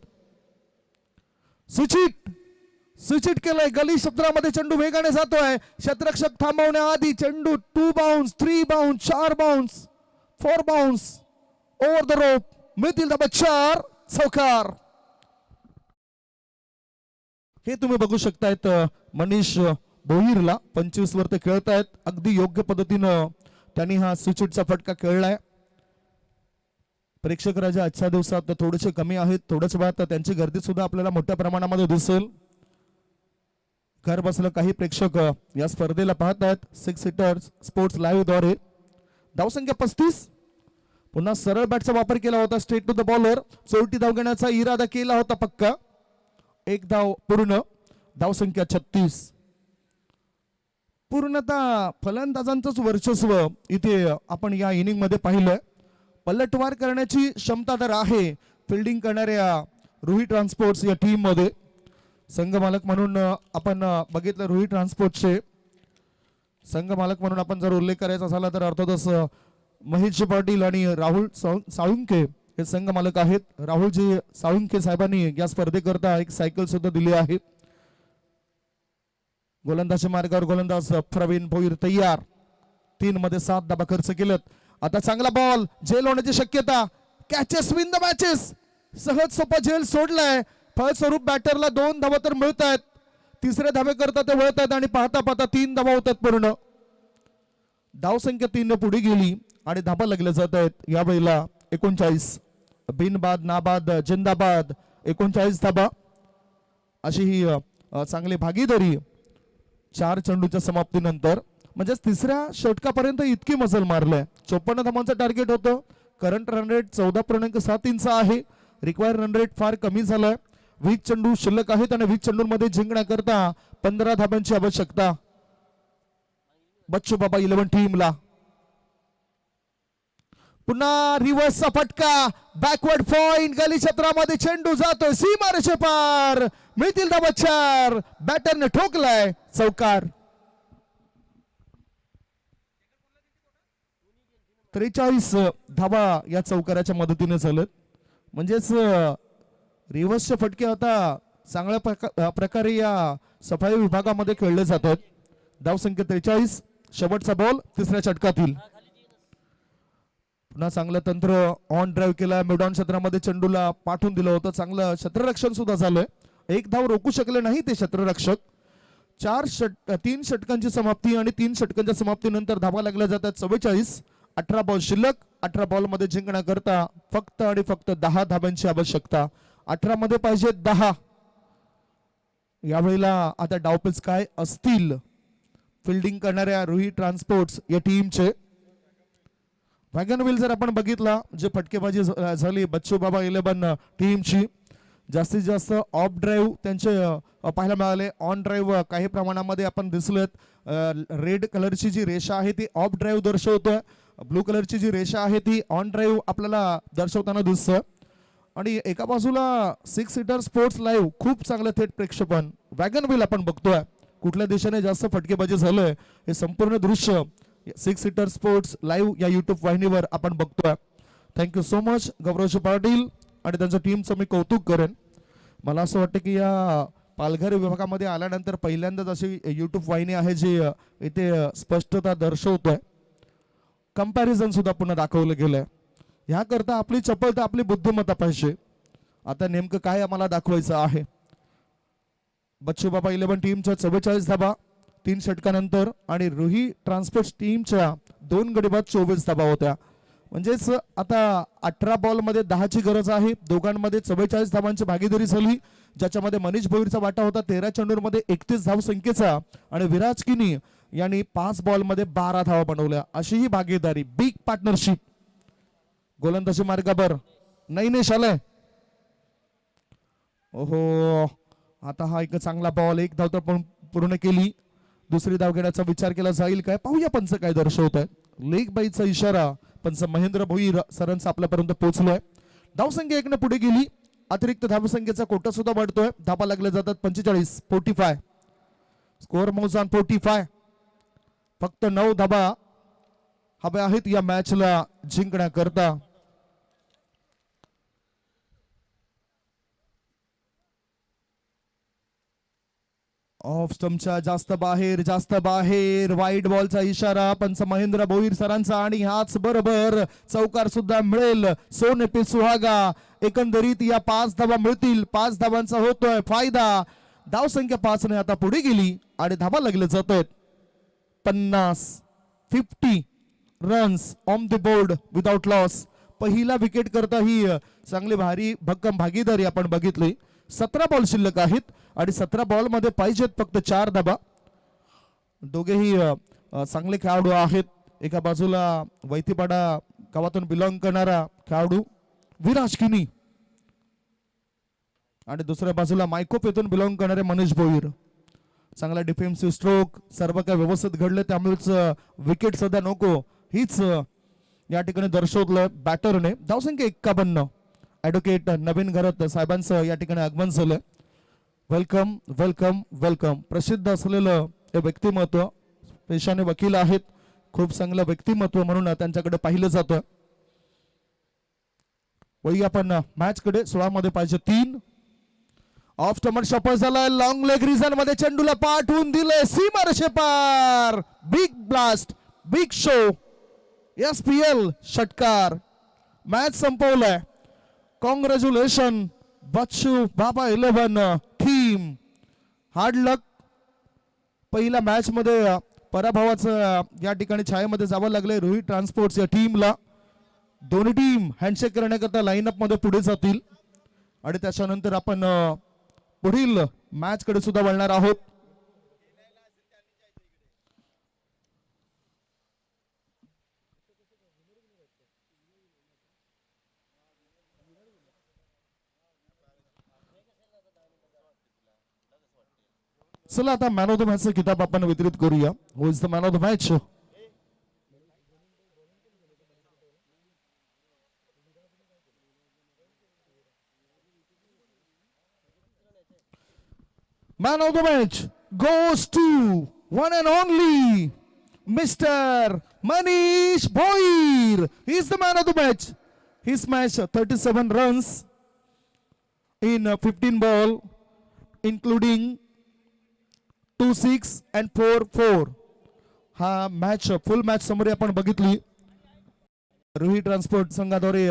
सुचिट केलंय गली क्षेत्रामध्ये, चेंडू वेगाने जातोय, क्षेत्ररक्षक थांबवण्याआधी चेंडू 2 bounce 3 bounce 4 bounce 4 bounce over the rope, मिळतील धाबा 4, चौकार. हे तुम्ही बघू शकतायत मनीष भोईरला 25 वर ते खेळतायत. अगदी योग्य पद्धतीनं त्यांनी हा सुचिटचा फटका खेळलाय. प्रेक्षक राजा आजच्या दिवसात थोडेसे कमी आहेत, थोड्याच वेळात त्यांची गर्दी सुद्धा आपल्याला मोठ्या प्रमाणामध्ये दिसेल. घर बसलं काही प्रेक्षक या स्पर्धेला पाहतात 6 सीटर्स स्पोर्ट्स लाईव्ह द्वारे. धावसंख्या 35. पुन्हा सरळ बॅटचा वापर केला होता, स्ट्रेट टू द बॉलर. 40 धाव घेण्याचा इरादा केला होता पक्का. 1 धाव पूर्ण. धावसंख्या 36. पूर्णतः फलंदाजांचंच वर्चस्व इथे आपण या इनिंग मध्ये पाहिलंय. पलटवार करण्याची क्षमता तर आहे फिल्डिंग करणाऱ्या रुही ट्रान्सपोर्ट्स या टीम मध्ये. संघ मालक म्हणून आपण बघितलं रुही ट्रान्सपोर्टचे संघ मालक म्हणून आपण जर उल्लेख करायचा झाला तर अर्थातच महेश पाटील आणि राहुल साळुंके हे संघ मालक आहेत. राहुलजी साळुंके साहेबांनी या स्पर्धेकरता एक सायकल सुद्धा दिली आहे. गोलंदाजी मार्गावर गोलंदाज प्रवीण भोईर तयार. 3 मध्ये 7 धाबा खर्च केलेत. आता चांगला बॉल, झेल होण्याची शक्यता. Catches win the matches. सहज सोपा झेल सोडलाय. फलस्वरूप बॅटरला 2 धाबा तर मिळत आहेत. तिसरे धाबे करता ते वळत आहेत आणि पाहता पाहता 3 धाबा होतात पूर्ण. धावसंख्या 3 ने पुढे गेली आणि धाबा लागले जात आहेत यावेळेला 39. बिनबाद नाबाद जिंदाबाद 39 धाबा अशी ही चांगली भागीदारी 4 चेंडूच्या समाप्तीनंतर. म्हणजे तिसऱ्या षटकापर्यंत इतकी मजल मारलंय. 54 धावांचं टार्गेट होतं. करंट रन रेट 14.7 आहे. रिक्वायर्ड रन रेट फार कमी झालाय. 20 चेंडू शिल्लक आहेत आणि 20 चेंडूंमध्ये जिंकण्याकरता 15 धाब्यांची आवश्यकता बच्चू बाबा 11 टीमला. पुन्हा रिव्हर्सचा फटका, बॅकवर्ड पॉइंट, गली क्षेत्रामध्ये चेंडू जातोय सीमारेषे पार, मिळतील धाबा 4. बॅटरने ठोकलाय, चौकार. 43 धाबा या चौकाराच्या मदतीने झालेत. म्हणजेच रिव्हर्सचे फटके आता चांगल्या प्रकारे या सफाई विभागामध्ये खेळले जातात. धावसंख्या 43. शेवटचा बॉल तिसऱ्या षटकातील. पुन्हा चांगलं तंत्र ऑन ड्राईव्ह केला. मिडऑन क्षेत्रामध्ये चेंडूला पाठवून दिलं होतं. चांगलं क्षेत्ररक्षण सुद्धा झालंय. 1 धाव रोखू शकले नाही ते क्षेत्ररक्षक. 3 षटकांची समाप्ती आणि 3 षटकांच्या समाप्तीनंतर धावा लागल्या जातात 44. 18 बॉल शिल्लक. 18 बॉल मध्ये जिंकण्याकरता फक्त आणि फक्त 10 धाब्यांची आवश्यकता. 18 मध्ये पाहिजे 10. यावेळेला आता डावपेच काय असतील फिल्डिंग करणाऱ्या रुही ट्रान्सपोर्ट्स या टीमचे. वॅगन व्हील जर आपण बघितला जे फटकेबाजी झाली बच्चू बाबा 11 टीमची, जास्तीत जास्त ऑफ ड्राईव्ह त्यांचे पाहायला मिळाले. ऑन ड्राईव्ह काही प्रमाणामध्ये आपण दिसलेत. रेड कलरची जी रेषा आहे ती ऑफ ड्राईव्ह दर्शवतोय. ब्लू कलरची जी रेषा आहे ती ऑन ड्राईव्ह आपल्याला दर्शवताना दिसतं. आणि एका बाजूला 6 सीटर स्पोर्ट्स लाईव्ह खूप चांगलं थेट प्रेक्षेपण वॅगन व्हील आपण बघतोय. कुठल्या देशाने जास्त फटकेबाजी झालंय हे संपूर्ण दृश्य 6 सीटर स्पोर्ट्स लाईव्ह या युट्यूब वाहिनीवर आपण बघतोय. थँक्यू सो मच गौरवजी पाटील आणि त्यांच्या टीमचं मी कौतुक करेन. मला असं वाटतं की या पालघर विभागामध्ये आल्यानंतर पहिल्यांदाच अशी युट्यूब वाहिनी आहे जी इथे स्पष्टता दर्शवतोय. कंपॅरिझन सुद्धा पुन्हा दाखवलं गेलंय. ह्याकरता आपली चपलता आपली बुद्धिमत्ता पाहिजे. आता नेमकं काय आम्हाला दाखवायचं आहे. बच्चू बाबा 11 टीमच्या 44 धाबा 3 षटकानंतर आणि रुही ट्रान्सपोर्ट टीमच्या 2 गडी बाद 24 धाबा होत्या. म्हणजेच आता 18 बॉल मध्ये 10 ची गरज आहे. दोघांमध्ये 44 धावांची भागीदारी झाली, ज्याच्यामध्ये मनीष भोईरचा वाटा होता 13 चेंडूंमध्ये 31 धाव संख्येचा आणि विराज किनी यांनी 5 बॉल मध्ये 12 धावा बनवल्या. अशी ही भागीदारी बिग पार्टनरशिप. गोलंदाजी मार्गावर नैनेश आलाय. ओहो, आता हा एक चांगला बॉल, एक धाव तर पण पूर्ण केली. दुसरी धाव घेण्याचा विचार केला जाईल काय, पाहूया पंच काय दर्शवत आहे. लेग बाईचा इशारा पंच महेंद्र भोईर सरांचा आपल्यापर्यंत पोहोचलोय. धावसंख्या 1 ने पुढे गेली. अतिरिक्त धावसंख्येचा कोटा सुद्धा वाढतोय. धाबा लागल्या जातात 45, 45. स्कोअर मोज ऑन 45. फक्त 9 धाबा हवे आहेत या मॅचला जिंकण्याकरता. ऑफ स्टंपच्या जास्त बाहेर वाईट बॉलचा इशारा पंच महेंद्र भोईर सरांचा आणि हाच बरोबर चौकार सुद्धा मिळेल. सोने पे सुहागा. एकंदरीत या 5 धावा मिळतील. 5 धावांचा होतोय फायदा. धावसंख्या 5 ने आता पुढे गेली आणि धावा लागले जात आहेत 50 runs on the board without loss. पहिला विकेट करता ही चांगली भारी भक्कम भागीदारी आपण बघितली. 17 बॉल शिल्लक आहेत आणि 17 बॉल मध्ये पाहिजेत फक्त 4 धाबा. दोघेही चांगले खेळाडू आहेत. एका बाजूला वैतीपाडा गावातून बिलॉंग करणारा खेळाडू विराज किनी आणि दुसऱ्या बाजूला मायकोप येथून बिलॉंग करणारे मनीष भोईर. चांगला डिफेन्सिव्ह स्ट्रोक, सर्व काही व्यवस्थित घडले त्यामुळेच विकेट सध्या नको हीच या ठिकाणी दर्शवलं बॅटरने. धावसंख्या 51. ॲडव्होकेट नवीन घरात साहेबांचं या ठिकाणी आगमन झालं. Welcome welcome welcome. प्रसिद्ध असलेलं हे व्यक्तिमत्व, पेशाने वकील आहेत, खूप चांगलं व्यक्तिमत्व म्हणून त्यांच्याकडे पाहिलं जातं. वही आपण मॅच कडे 16 मध्ये पाहिजे 3. ऑफ स्टंपर शॉपर झालाय. लॉंग लेग रिझन मध्ये चेंडूला पाठवून दिले सीमारेषे पार. Big blast, big show, SPL षटकार. मॅच संपवलाय. कॉंग्रॅच्युलेशन बच्चू बाबा 11 टीम. हार्ड लक. पहिल्या मॅच मध्ये पराभवाचं या ठिकाणी छायेमध्ये जावं लागले रोहित ट्रान्सपोर्ट्स या टीमला. दोन्ही टीम हँडशेक करण्याकरता लाईनअप मध्ये पुढे जातील आणि त्याच्यानंतर आपण पुढील मॅच कडे सुद्धा वळणार आहोत. चला आता मॅन ऑफ द मॅच किताब आपण वितरित करूया. Who is the man of the match? Man of the match goes to one and only Mr. Manish Bhoir. He is the man of the match. He smashed 37 runs in 15 ball, including 2 6 and 4 4. हा match फुल match summary आपण बघितली. Rohit transport संघाद्वारे